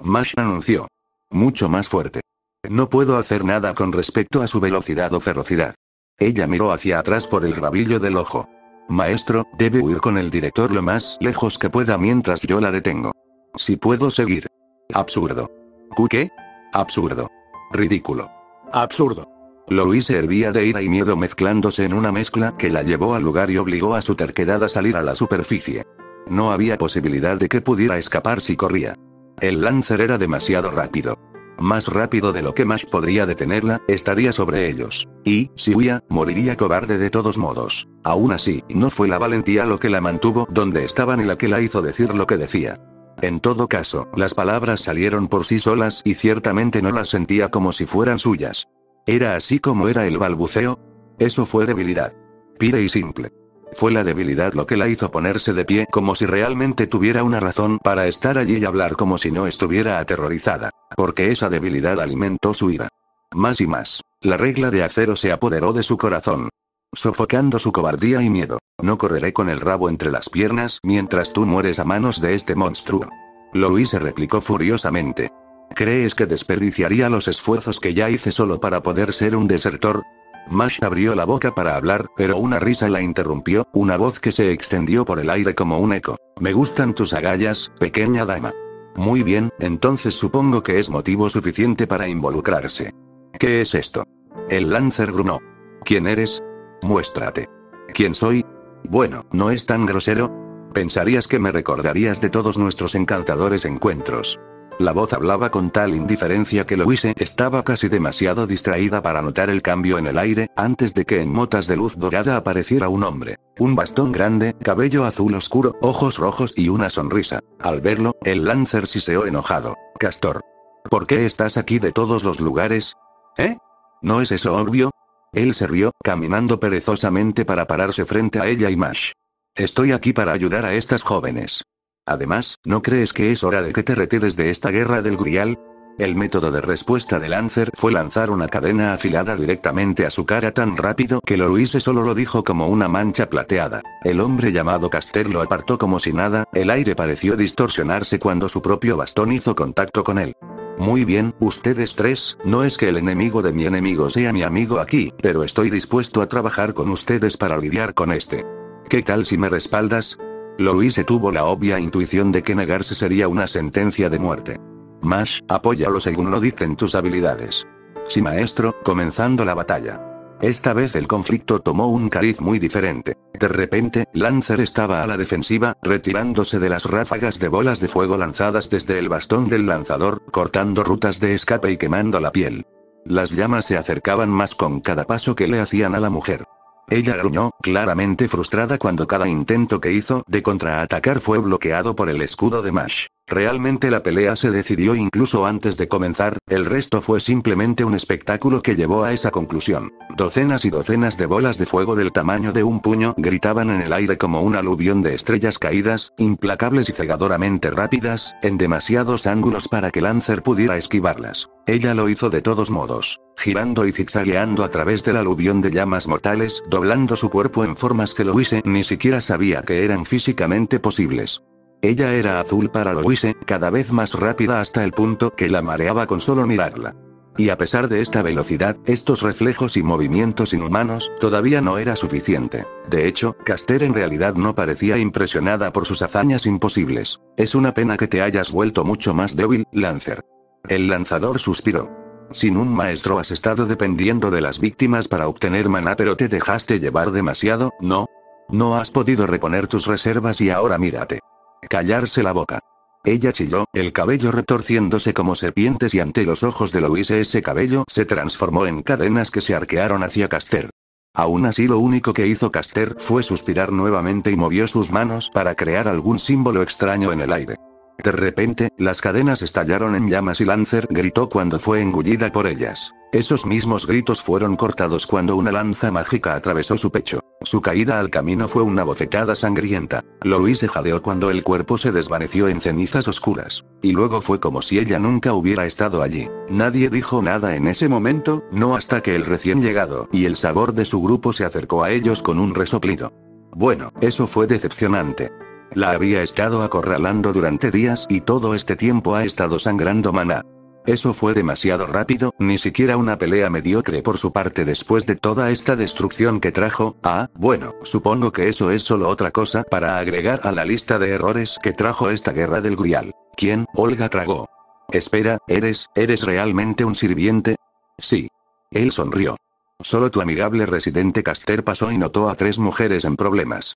Mash anunció. Mucho más fuerte. No puedo hacer nada con respecto a su velocidad o ferocidad. Ella miró hacia atrás por el rabillo del ojo. Maestro, debe huir con el director lo más lejos que pueda mientras yo la detengo. Si puedo seguir. Absurdo. ¿Qué? Absurdo. Ridículo. Absurdo. Louise hervía de ira y miedo mezclándose en una mezcla que la llevó al lugar y obligó a su terquedad a salir a la superficie. No había posibilidad de que pudiera escapar si corría. El Lancer era demasiado rápido. Más rápido de lo que Mash podría detenerla, estaría sobre ellos. Y, si huía, moriría cobarde de todos modos. Aún así, no fue la valentía lo que la mantuvo donde estaba ni la que la hizo decir lo que decía. En todo caso, las palabras salieron por sí solas y ciertamente no las sentía como si fueran suyas. ¿Era así como era el balbuceo? Eso fue debilidad. Pire y simple. Fue la debilidad lo que la hizo ponerse de pie como si realmente tuviera una razón para estar allí y hablar como si no estuviera aterrorizada. Porque esa debilidad alimentó su ira. Más y más. La regla de acero se apoderó de su corazón, sofocando su cobardía y miedo. No correré con el rabo entre las piernas mientras tú mueres a manos de este monstruo. Louise replicó furiosamente. ¿Crees que desperdiciaría los esfuerzos que ya hice solo para poder ser un desertor? Mash abrió la boca para hablar, pero una risa la interrumpió, una voz que se extendió por el aire como un eco. Me gustan tus agallas, pequeña dama. Muy bien, entonces supongo que es motivo suficiente para involucrarse. ¿Qué es esto? El Lancer grunó. ¿Quién eres? Muéstrate. ¿Quién soy? Bueno, no es tan grosero. Pensarías que me recordarías de todos nuestros encantadores encuentros. La voz hablaba con tal indiferencia que Louise estaba casi demasiado distraída para notar el cambio en el aire, antes de que en motas de luz dorada apareciera un hombre. Un bastón grande, cabello azul oscuro, ojos rojos y una sonrisa. Al verlo, el Lancer siseó enojado. Castor. ¿Por qué estás aquí de todos los lugares? ¿Eh? ¿No es eso obvio? Él se rió, caminando perezosamente para pararse frente a ella y Mash. Estoy aquí para ayudar a estas jóvenes. Además, ¿no crees que es hora de que te retires de esta guerra del Grial? El método de respuesta de Lancer fue lanzar una cadena afilada directamente a su cara tan rápido que Louise solo lo dijo como una mancha plateada. El hombre llamado Caster lo apartó como si nada, el aire pareció distorsionarse cuando su propio bastón hizo contacto con él. Muy bien, ustedes tres, no es que el enemigo de mi enemigo sea mi amigo aquí, pero estoy dispuesto a trabajar con ustedes para lidiar con este. ¿Qué tal si me respaldas? Louise tuvo la obvia intuición de que negarse sería una sentencia de muerte. Mash, apóyalo según lo dicen tus habilidades. Sí, maestro, comenzando la batalla. Esta vez el conflicto tomó un cariz muy diferente. De repente, Lancer estaba a la defensiva, retirándose de las ráfagas de bolas de fuego lanzadas desde el bastón del lanzador, cortando rutas de escape y quemando la piel. Las llamas se acercaban más con cada paso que le hacían a la mujer. Ella gruñó, claramente frustrada cuando cada intento que hizo de contraatacar fue bloqueado por el escudo de Mash. Realmente la pelea se decidió incluso antes de comenzar, el resto fue simplemente un espectáculo que llevó a esa conclusión. Docenas y docenas de bolas de fuego del tamaño de un puño gritaban en el aire como un aluvión de estrellas caídas, implacables y cegadoramente rápidas, en demasiados ángulos para que Lancer pudiera esquivarlas. Ella lo hizo de todos modos, girando y zigzagueando a través del aluvión de llamas mortales, doblando su cuerpo en formas que Louise ni siquiera sabía que eran físicamente posibles. Ella era azul para Louise, cada vez más rápida hasta el punto que la mareaba con solo mirarla. Y a pesar de esta velocidad, estos reflejos y movimientos inhumanos, todavía no era suficiente. De hecho, Caster en realidad no parecía impresionada por sus hazañas imposibles. Es una pena que te hayas vuelto mucho más débil, Lancer. El lanzador suspiró. Sin un maestro has estado dependiendo de las víctimas para obtener maná, pero te dejaste llevar demasiado, ¿no? No has podido reponer tus reservas y ahora mírate. Callarse la boca. Ella chilló, el cabello retorciéndose como serpientes y ante los ojos de Louise ese cabello se transformó en cadenas que se arquearon hacia Caster. Aún así lo único que hizo Caster fue suspirar nuevamente y movió sus manos para crear algún símbolo extraño en el aire. De repente, las cadenas estallaron en llamas y Lancer gritó cuando fue engullida por ellas. Esos mismos gritos fueron cortados cuando una lanza mágica atravesó su pecho. Su caída al camino fue una bofetada sangrienta. Louise jadeó cuando el cuerpo se desvaneció en cenizas oscuras. Y luego fue como si ella nunca hubiera estado allí. Nadie dijo nada en ese momento, no hasta que el recién llegado y el sabor de su grupo se acercó a ellos con un resoplido. Bueno, eso fue decepcionante. La había estado acorralando durante días y todo este tiempo ha estado sangrando maná. Eso fue demasiado rápido, ni siquiera una pelea mediocre por su parte después de toda esta destrucción que trajo. Bueno, supongo que eso es solo otra cosa para agregar a la lista de errores que trajo esta guerra del Grial. ¿Quién? Olga tragó. Espera, ¿eres realmente un sirviente? Sí. Él sonrió. Solo tu amigable residente Caster pasó y notó a 3 mujeres en problemas.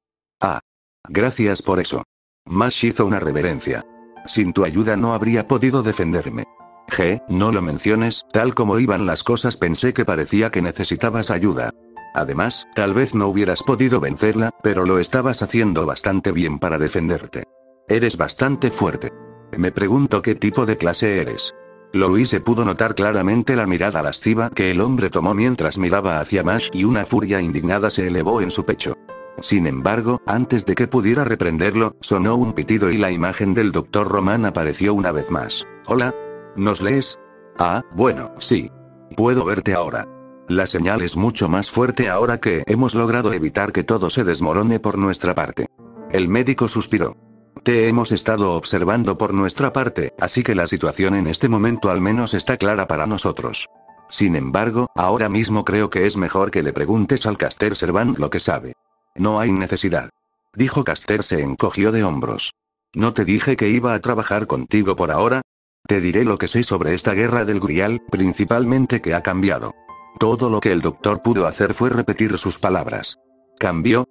Gracias por eso. Mash hizo una reverencia. Sin tu ayuda no habría podido defenderme. No lo menciones, tal como iban las cosas pensé que parecía que necesitabas ayuda. Además, tal vez no hubieras podido vencerla, pero lo estabas haciendo bastante bien para defenderte. Eres bastante fuerte. Me pregunto qué tipo de clase eres. Louise pudo notar claramente la mirada lasciva que el hombre tomó mientras miraba hacia Mash y una furia indignada se elevó en su pecho. Sin embargo, antes de que pudiera reprenderlo, sonó un pitido y la imagen del Dr. Roman apareció una vez más. Hola. ¿Nos lees? Bueno, sí. Puedo verte ahora. La señal es mucho más fuerte ahora que hemos logrado evitar que todo se desmorone por nuestra parte. El médico suspiró. Te hemos estado observando por nuestra parte, así que la situación en este momento al menos está clara para nosotros. Sin embargo, ahora mismo creo que es mejor que le preguntes al Caster Servant lo que sabe. No hay necesidad. Dijo Caster. Se encogió de hombros. ¿No te dije que iba a trabajar contigo por ahora? Te diré lo que sé sobre esta guerra del Grial, principalmente que ha cambiado. Todo lo que el doctor pudo hacer fue repetir sus palabras. ¿Cambió?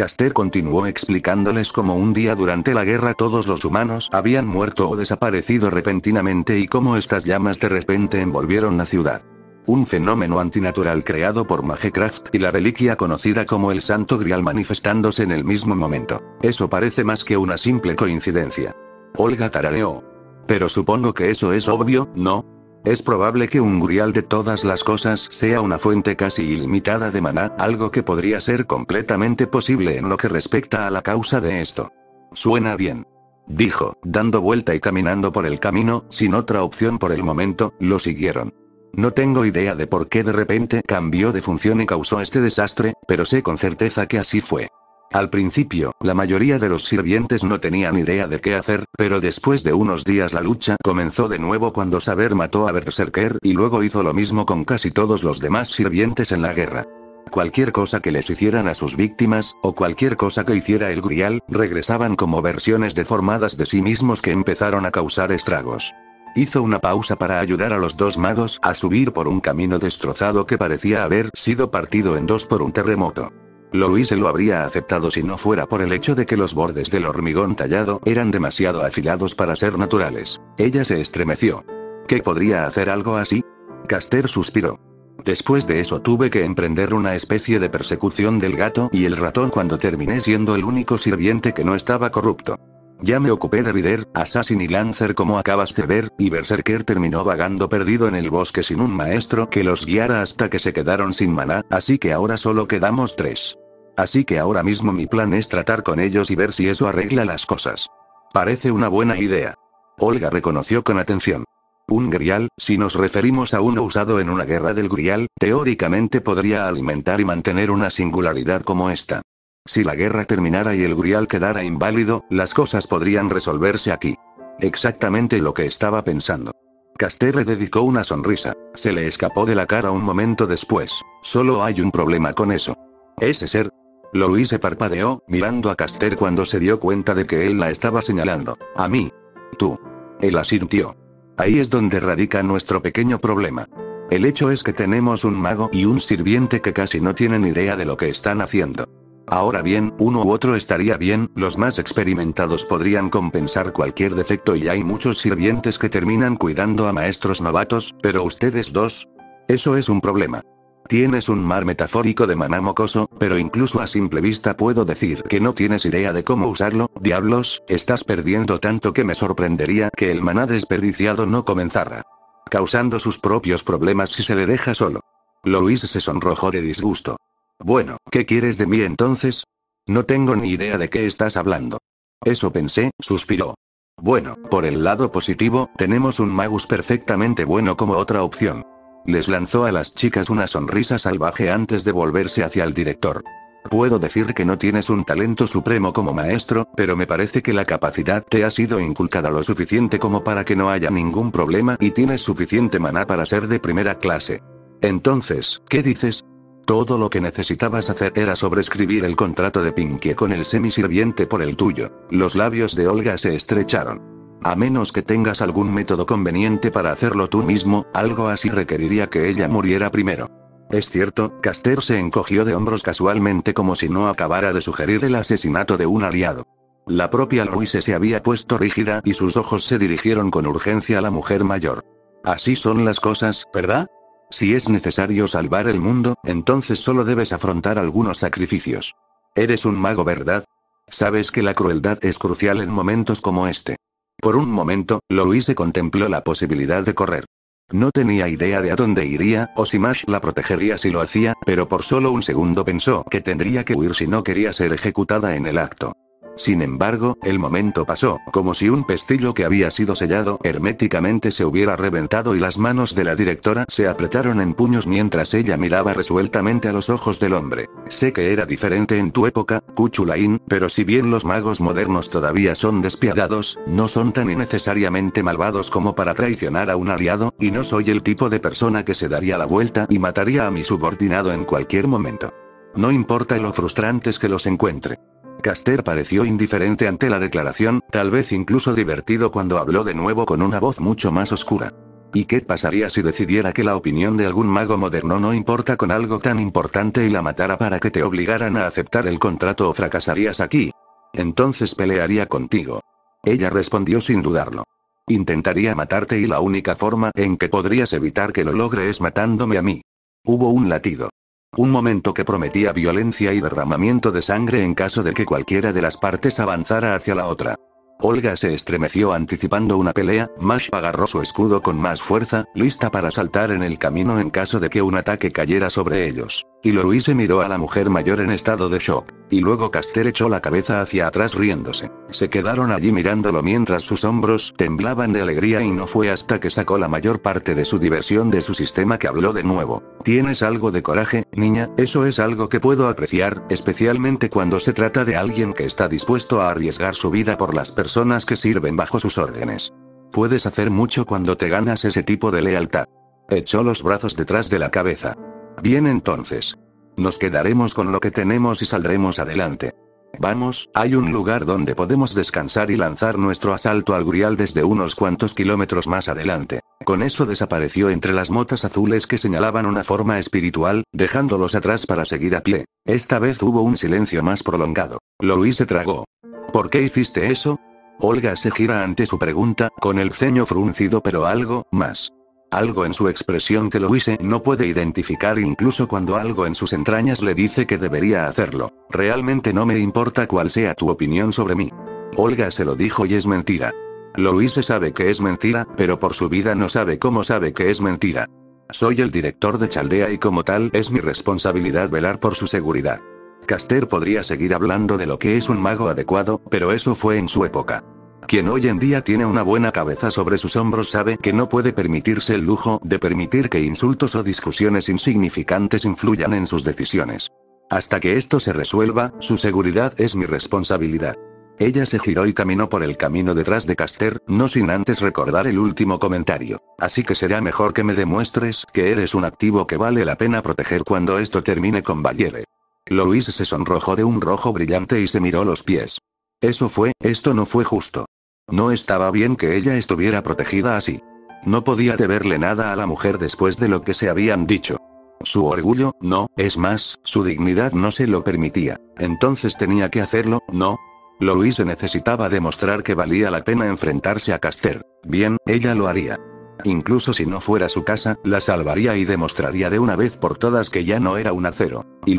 Caster continuó explicándoles cómo un día durante la guerra todos los humanos habían muerto o desaparecido repentinamente y cómo estas llamas de repente envolvieron la ciudad. Un fenómeno antinatural creado por Magecraft y la reliquia conocida como el Santo Grial manifestándose en el mismo momento. Eso parece más que una simple coincidencia. Olga tarareó. Pero supongo que eso es obvio, ¿no? Es probable que un grial de todas las cosas sea una fuente casi ilimitada de maná, algo que podría ser completamente posible en lo que respecta a la causa de esto. Suena bien. Dijo, dando vuelta y caminando por el camino, sin otra opción por el momento, lo siguieron. No tengo idea de por qué de repente cambió de función y causó este desastre, pero sé con certeza que así fue. Al principio, la mayoría de los sirvientes no tenían idea de qué hacer, pero después de unos días la lucha comenzó de nuevo cuando Saber mató a Berserker y luego hizo lo mismo con casi todos los demás sirvientes en la guerra. Cualquier cosa que les hicieran a sus víctimas, o cualquier cosa que hiciera el Grial, regresaban como versiones deformadas de sí mismos que empezaron a causar estragos. Hizo una pausa para ayudar a los dos magos a subir por un camino destrozado que parecía haber sido partido en dos por un terremoto. Louise lo habría aceptado si no fuera por el hecho de que los bordes del hormigón tallado eran demasiado afilados para ser naturales. Ella se estremeció. ¿Qué podría hacer algo así? Caster suspiró. Después de eso tuve que emprender una especie de persecución del gato y el ratón cuando terminé siendo el único sirviente que no estaba corrupto. Ya me ocupé de Rider, Assassin y Lancer como acabas de ver, y Berserker terminó vagando perdido en el bosque sin un maestro que los guiara hasta que se quedaron sin maná, así que ahora solo quedamos 3. Así que ahora mismo mi plan es tratar con ellos y ver si eso arregla las cosas. Parece una buena idea. Olga reconoció con atención. Un grial, si nos referimos a uno usado en una guerra del grial, teóricamente podría alimentar y mantener una singularidad como esta. Si la guerra terminara y el grial quedara inválido, las cosas podrían resolverse aquí. Exactamente lo que estaba pensando. Caster le dedicó una sonrisa. Se le escapó de la cara un momento después. Solo hay un problema con eso. ¿Ese ser? Louise parpadeó, mirando a Caster cuando se dio cuenta de que él la estaba señalando. A mí. Tú. Él asintió. Ahí es donde radica nuestro pequeño problema. El hecho es que tenemos un mago y un sirviente que casi no tienen idea de lo que están haciendo. Ahora bien, uno u otro estaría bien, los más experimentados podrían compensar cualquier defecto y hay muchos sirvientes que terminan cuidando a maestros novatos, pero ustedes dos. Eso es un problema. Tienes un mar metafórico de maná mocoso, pero incluso a simple vista puedo decir que no tienes idea de cómo usarlo. Diablos, estás perdiendo tanto que me sorprendería que el maná desperdiciado no comenzara causando sus propios problemas si se le deja solo. Louise se sonrojó de disgusto. Bueno, ¿qué quieres de mí entonces? No tengo ni idea de qué estás hablando. Eso pensé, suspiró. Bueno, por el lado positivo, tenemos un magus perfectamente bueno como otra opción. Les lanzó a las chicas una sonrisa salvaje antes de volverse hacia el director. Puedo decir que no tienes un talento supremo como maestro, pero me parece que la capacidad te ha sido inculcada lo suficiente como para que no haya ningún problema y tienes suficiente maná para ser de primera clase. Entonces, ¿qué dices? Todo lo que necesitabas hacer era sobreescribir el contrato de Pinkie con el semisirviente por el tuyo. Los labios de Olga se estrecharon. A menos que tengas algún método conveniente para hacerlo tú mismo, algo así requeriría que ella muriera primero. Es cierto, Caster se encogió de hombros casualmente como si no acabara de sugerir el asesinato de un aliado. La propia Louise se había puesto rígida y sus ojos se dirigieron con urgencia a la mujer mayor. Así son las cosas, ¿verdad? Si es necesario salvar el mundo, entonces solo debes afrontar algunos sacrificios. Eres un mago, ¿verdad? Sabes que la crueldad es crucial en momentos como este. Por un momento, Louise contempló la posibilidad de correr. No tenía idea de a dónde iría, o si Mash la protegería si lo hacía, pero por solo un segundo pensó que tendría que huir si no quería ser ejecutada en el acto. Sin embargo, el momento pasó, como si un pestillo que había sido sellado herméticamente se hubiera reventado y las manos de la directora se apretaron en puños mientras ella miraba resueltamente a los ojos del hombre. Sé que era diferente en tu época, Kuchulain, pero si bien los magos modernos todavía son despiadados, no son tan innecesariamente malvados como para traicionar a un aliado, y no soy el tipo de persona que se daría la vuelta y mataría a mi subordinado en cualquier momento. No importa lo frustrantes que los encuentre. Caster pareció indiferente ante la declaración, tal vez incluso divertido cuando habló de nuevo con una voz mucho más oscura. ¿Y qué pasaría si decidiera que la opinión de algún mago moderno no importa con algo tan importante y la matara para que te obligaran a aceptar el contrato o fracasarías aquí? Entonces pelearía contigo. Ella respondió sin dudarlo. Intentaría matarte y la única forma en que podrías evitar que lo logre es matándome a mí. Hubo un latido. Un momento que prometía violencia y derramamiento de sangre en caso de que cualquiera de las partes avanzara hacia la otra. Olga se estremeció anticipando una pelea. Mash agarró su escudo con más fuerza, lista para saltar en el camino en caso de que un ataque cayera sobre ellos. Y Louise miró a la mujer mayor en estado de shock. Y luego Caster echó la cabeza hacia atrás riéndose. Se quedaron allí mirándolo mientras sus hombros temblaban de alegría y no fue hasta que sacó la mayor parte de su diversión de su sistema que habló de nuevo. Tienes algo de coraje, niña, eso es algo que puedo apreciar, especialmente cuando se trata de alguien que está dispuesto a arriesgar su vida por las personas que sirven bajo sus órdenes. Puedes hacer mucho cuando te ganas ese tipo de lealtad. Echó los brazos detrás de la cabeza. Bien entonces. Nos quedaremos con lo que tenemos y saldremos adelante. Vamos, hay un lugar donde podemos descansar y lanzar nuestro asalto al Grial desde unos cuantos kilómetros más adelante. Con eso desapareció entre las motas azules que señalaban una forma espiritual, dejándolos atrás para seguir a pie. Esta vez hubo un silencio más prolongado. Louise tragó. ¿Por qué hiciste eso? Olga se gira ante su pregunta, con el ceño fruncido pero algo más. Algo en su expresión que Louise no puede identificar incluso cuando algo en sus entrañas le dice que debería hacerlo. Realmente no me importa cuál sea tu opinión sobre mí. Olga se lo dijo y es mentira. Louise sabe que es mentira, pero por su vida no sabe cómo sabe que es mentira. Soy el director de Chaldea y como tal es mi responsabilidad velar por su seguridad. Caster podría seguir hablando de lo que es un mago adecuado, pero eso fue en su época. Quien hoy en día tiene una buena cabeza sobre sus hombros sabe que no puede permitirse el lujo de permitir que insultos o discusiones insignificantes influyan en sus decisiones. Hasta que esto se resuelva, su seguridad es mi responsabilidad. Ella se giró y caminó por el camino detrás de Caster, no sin antes recordar el último comentario. Así que será mejor que me demuestres que eres un activo que vale la pena proteger cuando esto termine con Valiere. Louise se sonrojó de un rojo brillante y se miró los pies. Esto no fue justo. No estaba bien que ella estuviera protegida así. No podía deberle nada a la mujer después de lo que se habían dicho. Su orgullo, no, es más, su dignidad no se lo permitía. Entonces tenía que hacerlo, ¿no? Louise necesitaba demostrar que valía la pena enfrentarse a Caster. Bien, ella lo haría. Incluso si no fuera su casa, la salvaría y demostraría de una vez por todas que ya no era un acero. Y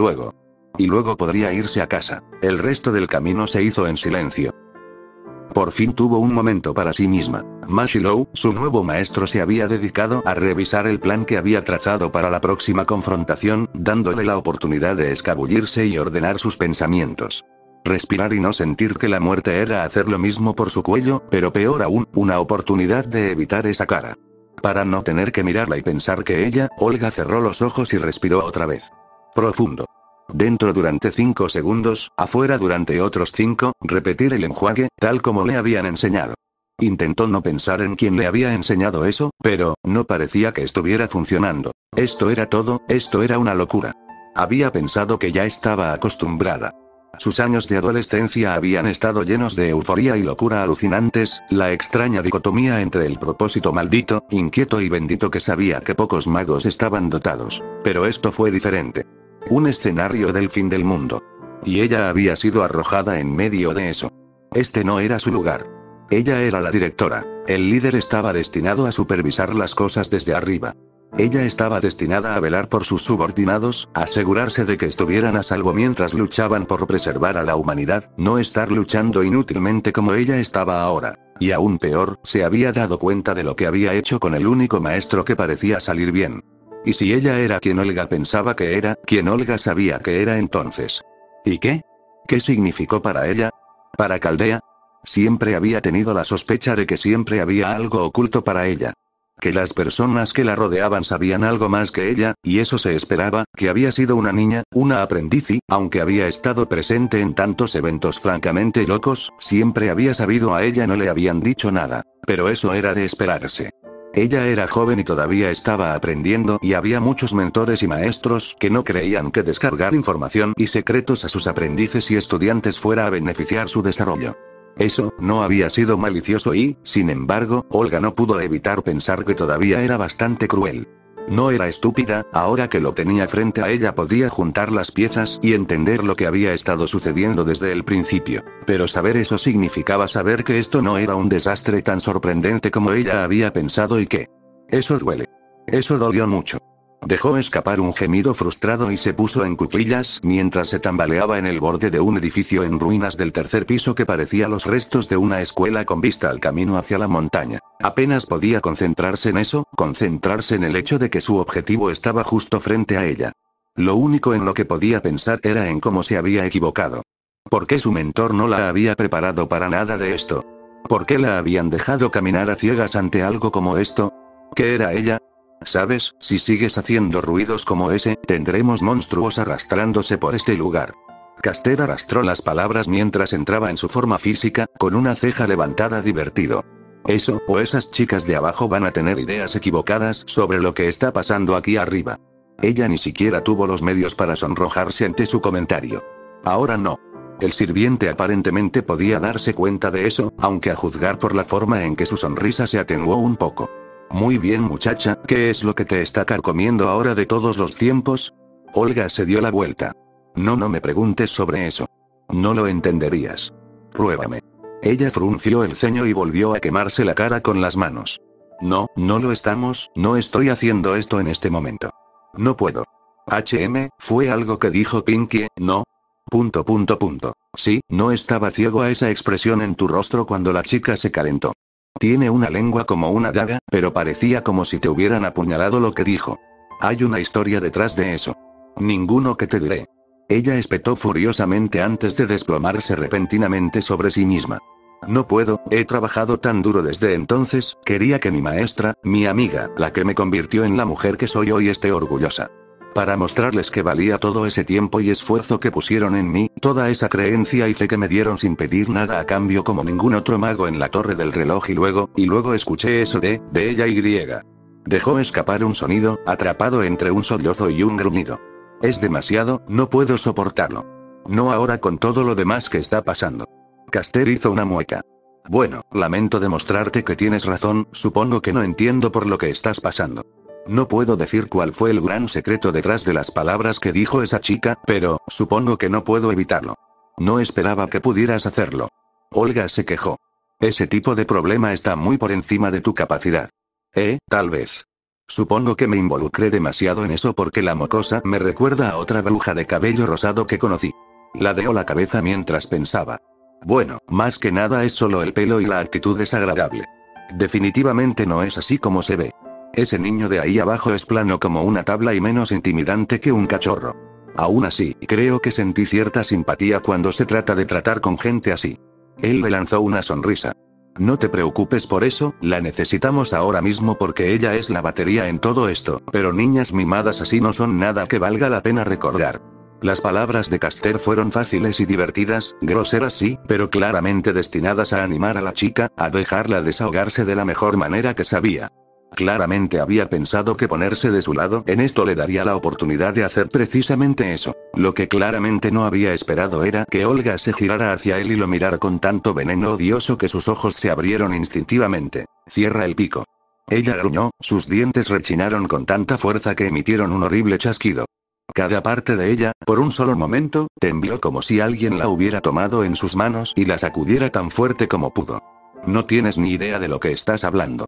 luego podría irse a casa. El resto del camino se hizo en silencio. Por fin tuvo un momento para sí misma. Mashilou, su nuevo maestro, se había dedicado a revisar el plan que había trazado para la próxima confrontación, dándole la oportunidad de escabullirse y ordenar sus pensamientos. Respirar y no sentir que la muerte era hacer lo mismo por su cuello, pero peor aún, una oportunidad de evitar esa cara. Para no tener que mirarla y pensar que ella, Olga cerró los ojos y respiró otra vez. Profundo. Dentro durante 5 segundos, afuera durante otros 5, repetir el enjuague, tal como le habían enseñado. Intentó no pensar en quién le había enseñado eso, pero, no parecía que estuviera funcionando. Esto era todo, esto era una locura. Había pensado que ya estaba acostumbrada. Sus años de adolescencia habían estado llenos de euforía y locura alucinantes, la extraña dicotomía entre el propósito maldito, inquieto y bendito que sabía que pocos magos estaban dotados. Pero esto fue diferente. Un escenario del fin del mundo. Y ella había sido arrojada en medio de eso. Este no era su lugar. Ella era la directora. El líder estaba destinado a supervisar las cosas desde arriba. Ella estaba destinada a velar por sus subordinados, asegurarse de que estuvieran a salvo mientras luchaban por preservar a la humanidad, no estar luchando inútilmente como ella estaba ahora. Y aún peor, se había dado cuenta de lo que había hecho con el único maestro que parecía salir bien. ¿Y si ella era quien Olga pensaba que era, quien Olga sabía que era entonces? ¿Y qué? ¿Qué significó para ella? ¿Para Chaldea? Siempre había tenido la sospecha de que siempre había algo oculto para ella. Que las personas que la rodeaban sabían algo más que ella, y eso se esperaba, que había sido una niña, una aprendiz y, aunque había estado presente en tantos eventos francamente locos, siempre había sabido a ella no le habían dicho nada. Pero eso era de esperarse. Ella era joven y todavía estaba aprendiendo y había muchos mentores y maestros que no creían que descargar información y secretos a sus aprendices y estudiantes fuera a beneficiar su desarrollo. Eso no había sido malicioso y, sin embargo, Olga no pudo evitar pensar que todavía era bastante cruel. No era estúpida, ahora que lo tenía frente a ella podía juntar las piezas y entender lo que había estado sucediendo desde el principio. Pero saber eso significaba saber que esto no era un desastre tan sorprendente como ella había pensado y que... Eso duele. Eso dolió mucho. Dejó escapar un gemido frustrado y se puso en cuclillas mientras se tambaleaba en el borde de un edificio en ruinas del tercer piso que parecía los restos de una escuela con vista al camino hacia la montaña. Apenas podía concentrarse en eso, concentrarse en el hecho de que su objetivo estaba justo frente a ella. Lo único en lo que podía pensar era en cómo se había equivocado. ¿Por qué su mentor no la había preparado para nada de esto? ¿Por qué la habían dejado caminar a ciegas ante algo como esto? ¿Qué era ella? ¿Sabes? Si sigues haciendo ruidos como ese, tendremos monstruos arrastrándose por este lugar. Caster arrastró las palabras mientras entraba en su forma física, con una ceja levantada divertido. Eso, o esas chicas de abajo van a tener ideas equivocadas sobre lo que está pasando aquí arriba. Ella ni siquiera tuvo los medios para sonrojarse ante su comentario. Ahora no. El sirviente aparentemente podía darse cuenta de eso, aunque a juzgar por la forma en que su sonrisa se atenuó un poco. Muy bien muchacha, ¿qué es lo que te está carcomiendo ahora de todos los tiempos? Olga se dio la vuelta. No me preguntes sobre eso. No lo entenderías. Pruébame. Ella frunció el ceño y volvió a quemarse la cara con las manos. No lo estamos, no estoy haciendo esto en este momento. No puedo. Fue algo que dijo Pinkie, ¿no? ... Sí, no estaba ciego a esa expresión en tu rostro cuando la chica se calentó. Tiene una lengua como una daga, pero parecía como si te hubieran apuñalado lo que dijo. Hay una historia detrás de eso. Ninguno que te diré. Ella espetó furiosamente antes de desplomarse repentinamente sobre sí misma. No puedo, he trabajado tan duro desde entonces, quería que mi maestra, mi amiga, la que me convirtió en la mujer que soy hoy esté orgullosa. Para mostrarles que valía todo ese tiempo y esfuerzo que pusieron en mí, toda esa creencia y fe que me dieron sin pedir nada a cambio como ningún otro mago en la torre del reloj y luego escuché eso de ella y griega. Dejó escapar un sonido, atrapado entre un sollozo y un gruñido. Es demasiado, no puedo soportarlo. No ahora con todo lo demás que está pasando. Caster hizo una mueca. Bueno, lamento demostrarte que tienes razón, supongo que no entiendo por lo que estás pasando. No puedo decir cuál fue el gran secreto detrás de las palabras que dijo esa chica, pero, supongo que no puedo evitarlo. No esperaba que pudieras hacerlo. Olga se quejó. Ese tipo de problema está muy por encima de tu capacidad. Tal vez. Supongo que me involucré demasiado en eso porque la mocosa me recuerda a otra bruja de cabello rosado que conocí. Ladeó la cabeza mientras pensaba. Bueno, más que nada es solo el pelo y la actitud desagradable. Definitivamente no es así como se ve. Ese niño de ahí abajo es plano como una tabla y menos intimidante que un cachorro. Aún así, creo que sentí cierta simpatía cuando se trata de tratar con gente así. Él le lanzó una sonrisa. No te preocupes por eso, la necesitamos ahora mismo porque ella es la batería en todo esto, pero niñas mimadas así no son nada que valga la pena recordar. Las palabras de Caster fueron fáciles y divertidas, groseras sí, pero claramente destinadas a animar a la chica, a dejarla desahogarse de la mejor manera que sabía. Claramente había pensado que ponerse de su lado en esto le daría la oportunidad de hacer precisamente eso. Lo que claramente no había esperado era que Olga se girara hacia él y lo mirara con tanto veneno odioso que sus ojos se abrieron instintivamente. Cierra el pico. Ella gruñó, sus dientes rechinaron con tanta fuerza que emitieron un horrible chasquido. Cada parte de ella, por un solo momento, tembló como si alguien la hubiera tomado en sus manos y la sacudiera tan fuerte como pudo. No tienes ni idea de lo que estás hablando.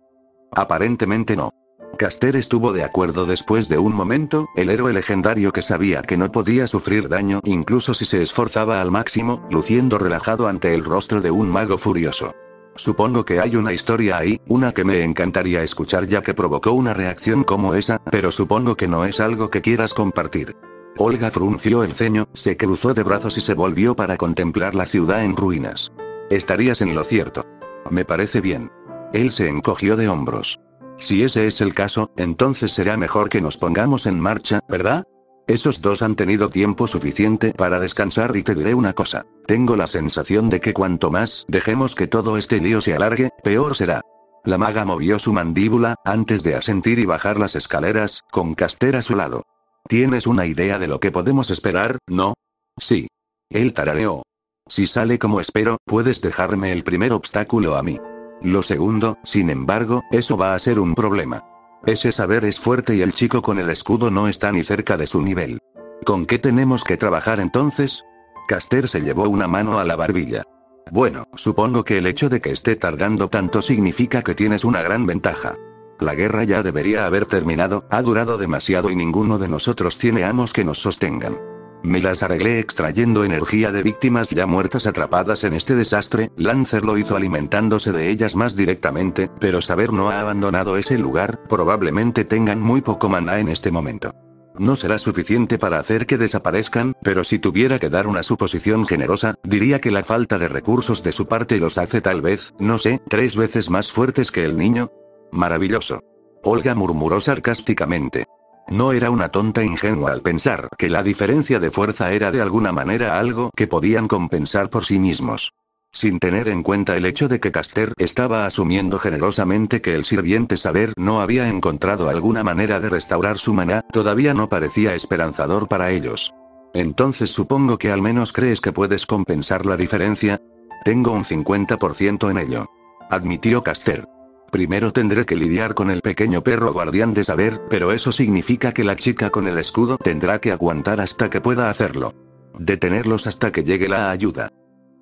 Aparentemente no. Caster estuvo de acuerdo después de un momento, el héroe legendario que sabía que no podía sufrir daño incluso si se esforzaba al máximo, luciendo relajado ante el rostro de un mago furioso. Supongo que hay una historia ahí, una que me encantaría escuchar ya que provocó una reacción como esa, pero supongo que no es algo que quieras compartir. Olga frunció el ceño, se cruzó de brazos y se volvió para contemplar la ciudad en ruinas. Estarías en lo cierto. Me parece bien. Él se encogió de hombros. Si ese es el caso, entonces será mejor que nos pongamos en marcha, ¿verdad? Esos dos han tenido tiempo suficiente para descansar y te diré una cosa. Tengo la sensación de que cuanto más dejemos que todo este lío se alargue, peor será. La maga movió su mandíbula, antes de asentir y bajar las escaleras, con Caster a su lado. ¿Tienes una idea de lo que podemos esperar, no? Sí. Él tarareó. Si sale como espero, puedes dejarme el primer obstáculo a mí. Lo segundo, sin embargo, eso va a ser un problema. Ese saber es fuerte y el chico con el escudo no está ni cerca de su nivel. ¿Con qué tenemos que trabajar entonces? Caster se llevó una mano a la barbilla. Bueno, supongo que el hecho de que esté tardando tanto significa que tienes una gran ventaja. La guerra ya debería haber terminado, ha durado demasiado y ninguno de nosotros tiene amos que nos sostengan. Me las arreglé extrayendo energía de víctimas ya muertas atrapadas en este desastre. Lancer lo hizo alimentándose de ellas más directamente, pero Saber no ha abandonado ese lugar, probablemente tengan muy poco maná en este momento. No será suficiente para hacer que desaparezcan, pero si tuviera que dar una suposición generosa, diría que la falta de recursos de su parte los hace tal vez, no sé, 3 veces más fuertes que el niño. Maravilloso. Olga murmuró sarcásticamente. No era una tonta ingenua al pensar que la diferencia de fuerza era de alguna manera algo que podían compensar por sí mismos. Sin tener en cuenta el hecho de que Caster estaba asumiendo generosamente que el sirviente Saber no había encontrado alguna manera de restaurar su maná, todavía no parecía esperanzador para ellos. Entonces supongo que al menos crees que puedes compensar la diferencia. Tengo un 50% en ello. Admitió Caster. Primero tendré que lidiar con el pequeño perro guardián de Saber, pero eso significa que la chica con el escudo tendrá que aguantar hasta que pueda hacerlo. Detenerlos hasta que llegue la ayuda.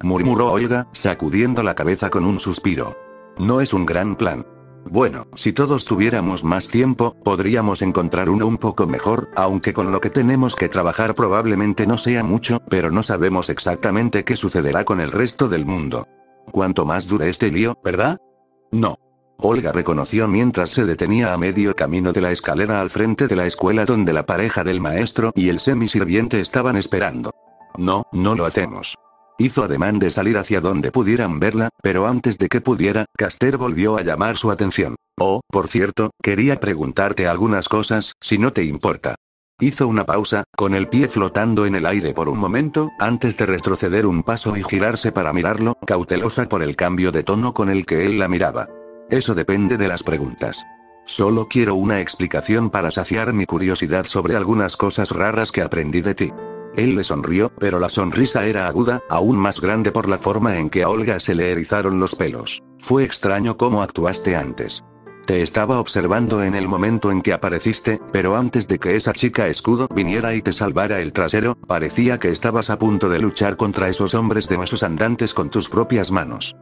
Murmuró Olga, sacudiendo la cabeza con un suspiro. No es un gran plan. Bueno, si todos tuviéramos más tiempo, podríamos encontrar uno un poco mejor, aunque con lo que tenemos que trabajar probablemente no sea mucho, pero no sabemos exactamente qué sucederá con el resto del mundo. Cuanto más dure este lío, ¿verdad? No. Olga reconoció mientras se detenía a medio camino de la escalera al frente de la escuela donde la pareja del maestro y el semisirviente estaban esperando. No, no lo hacemos. Hizo ademán de salir hacia donde pudieran verla, pero antes de que pudiera, Caster volvió a llamar su atención. Oh, por cierto, quería preguntarte algunas cosas, si no te importa. Hizo una pausa, con el pie flotando en el aire por un momento, antes de retroceder un paso y girarse para mirarlo, cautelosa por el cambio de tono con el que él la miraba. Eso depende de las preguntas. Solo quiero una explicación para saciar mi curiosidad sobre algunas cosas raras que aprendí de ti. Él le sonrió, pero la sonrisa era aguda, aún más grande por la forma en que a Olga se le erizaron los pelos. Fue extraño cómo actuaste antes. Te estaba observando en el momento en que apareciste, pero antes de que esa chica escudo viniera y te salvara el trasero, parecía que estabas a punto de luchar contra esos hombres de huesos andantes con tus propias manos.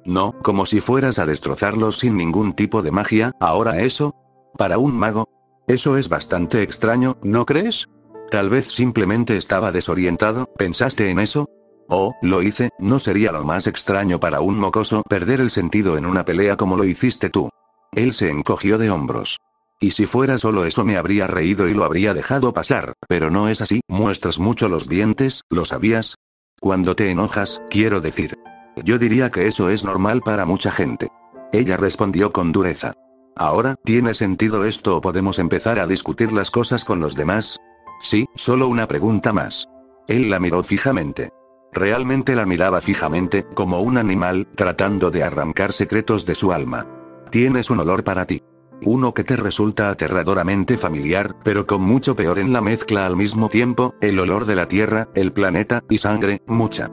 No, como si fueras a destrozarlos sin ningún tipo de magia, ahora eso. Para un mago. Eso es bastante extraño, ¿no crees? Tal vez simplemente estaba desorientado, ¿pensaste en eso? Oh, lo hice, no sería lo más extraño para un mocoso perder el sentido en una pelea como lo hiciste tú. Él se encogió de hombros. Y si fuera solo eso me habría reído y lo habría dejado pasar, pero no es así, muestras mucho los dientes, ¿lo sabías? Cuando te enojas, quiero decir. Yo diría que eso es normal para mucha gente. Ella respondió con dureza. Ahora, ¿tiene sentido esto o podemos empezar a discutir las cosas con los demás? Sí, solo una pregunta más. Él la miró fijamente. Realmente la miraba fijamente, como un animal, tratando de arrancar secretos de su alma. Tienes un olor para ti. Uno que te resulta aterradoramente familiar, pero con mucho peor en la mezcla al mismo tiempo, el olor de la tierra, el planeta, y sangre, mucha. ...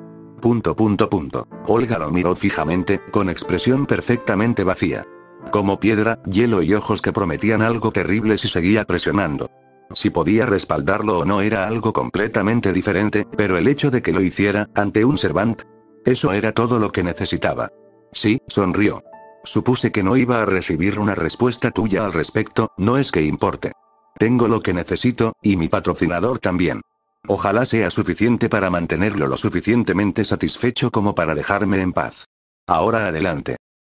Olga lo miró fijamente, con expresión perfectamente vacía. Como piedra, hielo y ojos que prometían algo terrible si seguía presionando. Si podía respaldarlo o no era algo completamente diferente, pero el hecho de que lo hiciera, ante un Servant, eso era todo lo que necesitaba. Sí, sonrió. Supuse que no iba a recibir una respuesta tuya al respecto, no es que importe. Tengo lo que necesito, y mi patrocinador también. Ojalá sea suficiente para mantenerlo lo suficientemente satisfecho como para dejarme en paz. Ahora adelante.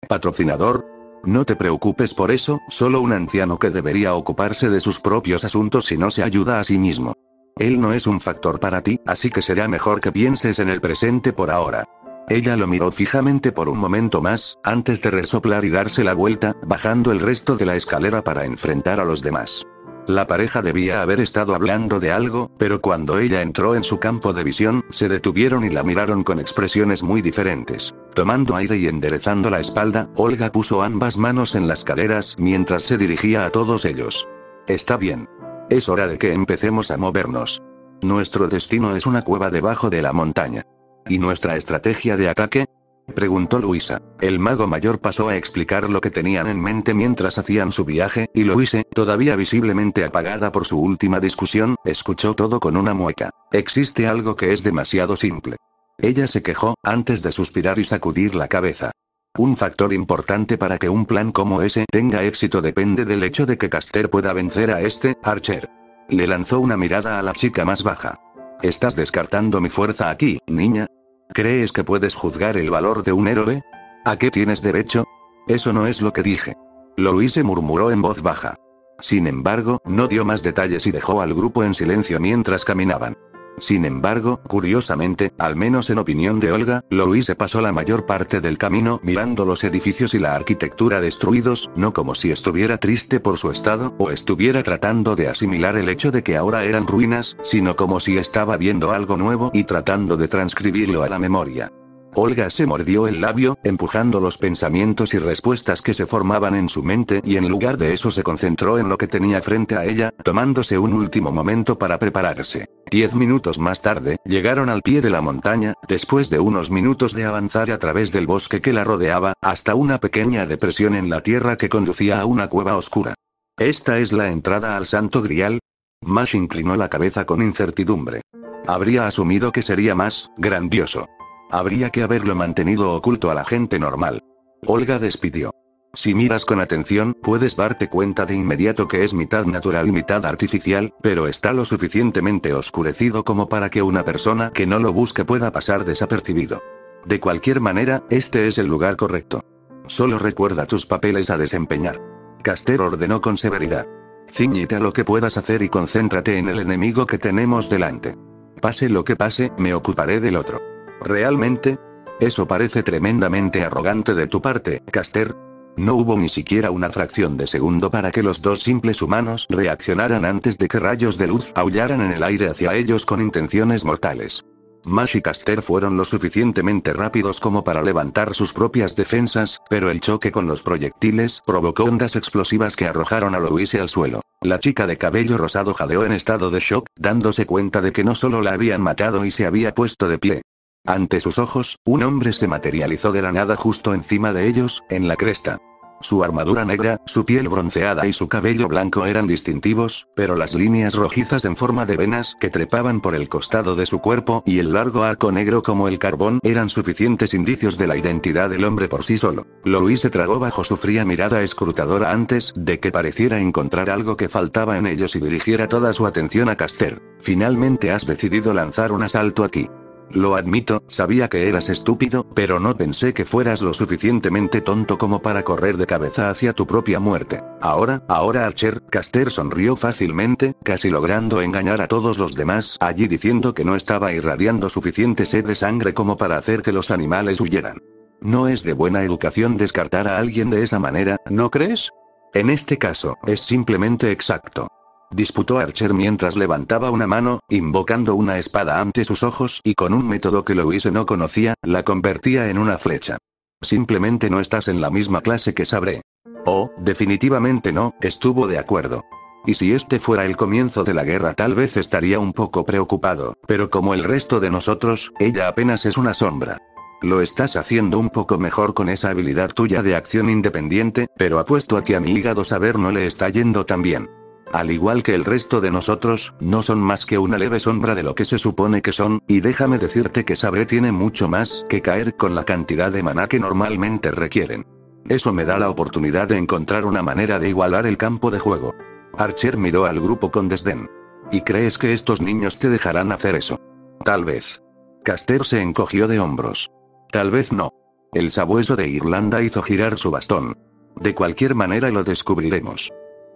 ¿Patrocinador? No te preocupes por eso, solo un anciano que debería ocuparse de sus propios asuntos si no se ayuda a sí mismo. Él no es un factor para ti, así que será mejor que pienses en el presente por ahora. Ella lo miró fijamente por un momento más, antes de resoplar y darse la vuelta, bajando el resto de la escalera para enfrentar a los demás. La pareja debía haber estado hablando de algo, pero cuando ella entró en su campo de visión, se detuvieron y la miraron con expresiones muy diferentes. Tomando aire y enderezando la espalda, Olga puso ambas manos en las caderas mientras se dirigía a todos ellos. Está bien. Es hora de que empecemos a movernos. Nuestro destino es una cueva debajo de la montaña. ¿Y nuestra estrategia de ataque?, preguntó Luisa. El mago mayor pasó a explicar lo que tenían en mente mientras hacían su viaje, y Louise, todavía visiblemente apagada por su última discusión, escuchó todo con una mueca. Existe algo que es demasiado simple. Ella se quejó, antes de suspirar y sacudir la cabeza. Un factor importante para que un plan como ese tenga éxito depende del hecho de que Caster pueda vencer a este Archer. Le lanzó una mirada a la chica más baja. ¿Estás descartando mi fuerza aquí, niña? ¿Crees que puedes juzgar el valor de un héroe? ¿A qué tienes derecho? Eso no es lo que dije. Louise murmuró en voz baja. Sin embargo, no dio más detalles y dejó al grupo en silencio mientras caminaban. Sin embargo, curiosamente, al menos en opinión de Olga, Louise pasó la mayor parte del camino mirando los edificios y la arquitectura destruidos, no como si estuviera triste por su estado, o estuviera tratando de asimilar el hecho de que ahora eran ruinas, sino como si estaba viendo algo nuevo y tratando de transcribirlo a la memoria. Olga se mordió el labio, empujando los pensamientos y respuestas que se formaban en su mente, y en lugar de eso se concentró en lo que tenía frente a ella, tomándose un último momento para prepararse. 10 minutos más tarde, llegaron al pie de la montaña, después de unos minutos de avanzar a través del bosque que la rodeaba, hasta una pequeña depresión en la tierra que conducía a una cueva oscura. ¿Esta es la entrada al Santo Grial? Mash inclinó la cabeza con incertidumbre. Habría asumido que sería más grandioso. Habría que haberlo mantenido oculto a la gente normal. Olga despidió. Si miras con atención, puedes darte cuenta de inmediato que es mitad natural y mitad artificial, pero está lo suficientemente oscurecido como para que una persona que no lo busque pueda pasar desapercibido. De cualquier manera, este es el lugar correcto. Solo recuerda tus papeles a desempeñar. Caster ordenó con severidad. Cíñete a lo que puedas hacer y concéntrate en el enemigo que tenemos delante. Pase lo que pase, me ocuparé del otro. ¿Realmente? Eso parece tremendamente arrogante de tu parte, Caster. No hubo ni siquiera una fracción de segundo para que los dos simples humanos reaccionaran antes de que rayos de luz aullaran en el aire hacia ellos con intenciones mortales. Mash y Caster fueron lo suficientemente rápidos como para levantar sus propias defensas, pero el choque con los proyectiles provocó ondas explosivas que arrojaron a Louise al suelo. La chica de cabello rosado jadeó en estado de shock, dándose cuenta de que no solo la habían matado y se había puesto de pie. Ante sus ojos, un hombre se materializó de la nada justo encima de ellos, en la cresta. Su armadura negra, su piel bronceada y su cabello blanco eran distintivos, pero las líneas rojizas en forma de venas que trepaban por el costado de su cuerpo y el largo arco negro como el carbón eran suficientes indicios de la identidad del hombre por sí solo. Louise tragó bajo su fría mirada escrutadora antes de que pareciera encontrar algo que faltaba en ellos y dirigiera toda su atención a Caster. Finalmente has decidido lanzar un asalto aquí. Lo admito, sabía que eras estúpido, pero no pensé que fueras lo suficientemente tonto como para correr de cabeza hacia tu propia muerte. Ahora Archer, Caster sonrió fácilmente, casi logrando engañar a todos los demás allí diciendo que no estaba irradiando suficiente sed de sangre como para hacer que los animales huyeran. No es de buena educación descartar a alguien de esa manera, ¿no crees? En este caso, es simplemente exacto. Disputó Archer mientras levantaba una mano, invocando una espada ante sus ojos y con un método que Louise no conocía, la convertía en una flecha. Simplemente no estás en la misma clase que Sabré. Oh, definitivamente no, estuvo de acuerdo. Y si este fuera el comienzo de la guerra tal vez estaría un poco preocupado, pero como el resto de nosotros, ella apenas es una sombra. Lo estás haciendo un poco mejor con esa habilidad tuya de acción independiente, pero apuesto a que a mi hígado saber no le está yendo tan bien. Al igual que el resto de nosotros, no son más que una leve sombra de lo que se supone que son, y déjame decirte que Sabré tiene mucho más que caer con la cantidad de maná que normalmente requieren. Eso me da la oportunidad de encontrar una manera de igualar el campo de juego. Archer miró al grupo con desdén. ¿Y crees que estos niños te dejarán hacer eso? Tal vez. Caster se encogió de hombros. Tal vez no. El sabueso de Irlanda hizo girar su bastón. De cualquier manera lo descubriremos.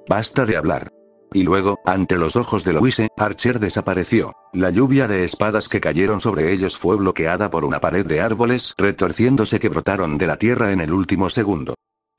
Basta de hablar. Y luego, ante los ojos de Louise, Archer desapareció. La lluvia de espadas que cayeron sobre ellos fue bloqueada por una pared de árboles retorciéndose que brotaron de la tierra en el último segundo.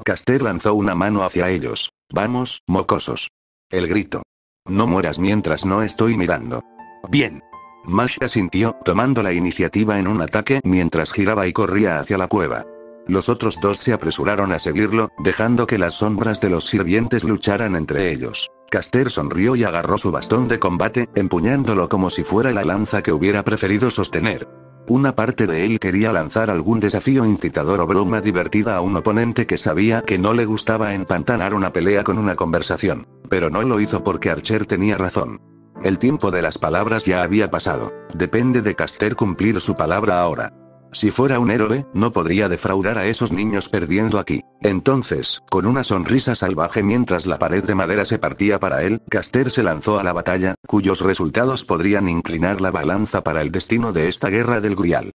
Caster lanzó una mano hacia ellos. Vamos, mocosos. El grito. No mueras mientras no estoy mirando. Bien. Mash asintió, tomando la iniciativa en un ataque mientras giraba y corría hacia la cueva. Los otros dos se apresuraron a seguirlo, dejando que las sombras de los sirvientes lucharan entre ellos. Caster sonrió y agarró su bastón de combate, empuñándolo como si fuera la lanza que hubiera preferido sostener. Una parte de él quería lanzar algún desafío incitador o broma divertida a un oponente que sabía que no le gustaba empantanar una pelea con una conversación, pero no lo hizo porque Archer tenía razón. El tiempo de las palabras ya había pasado. Depende de Caster cumplir su palabra ahora. Si fuera un héroe, no podría defraudar a esos niños perdiendo aquí. Entonces, con una sonrisa salvaje mientras la pared de madera se partía para él, Caster se lanzó a la batalla, cuyos resultados podrían inclinar la balanza para el destino de esta guerra del Grial.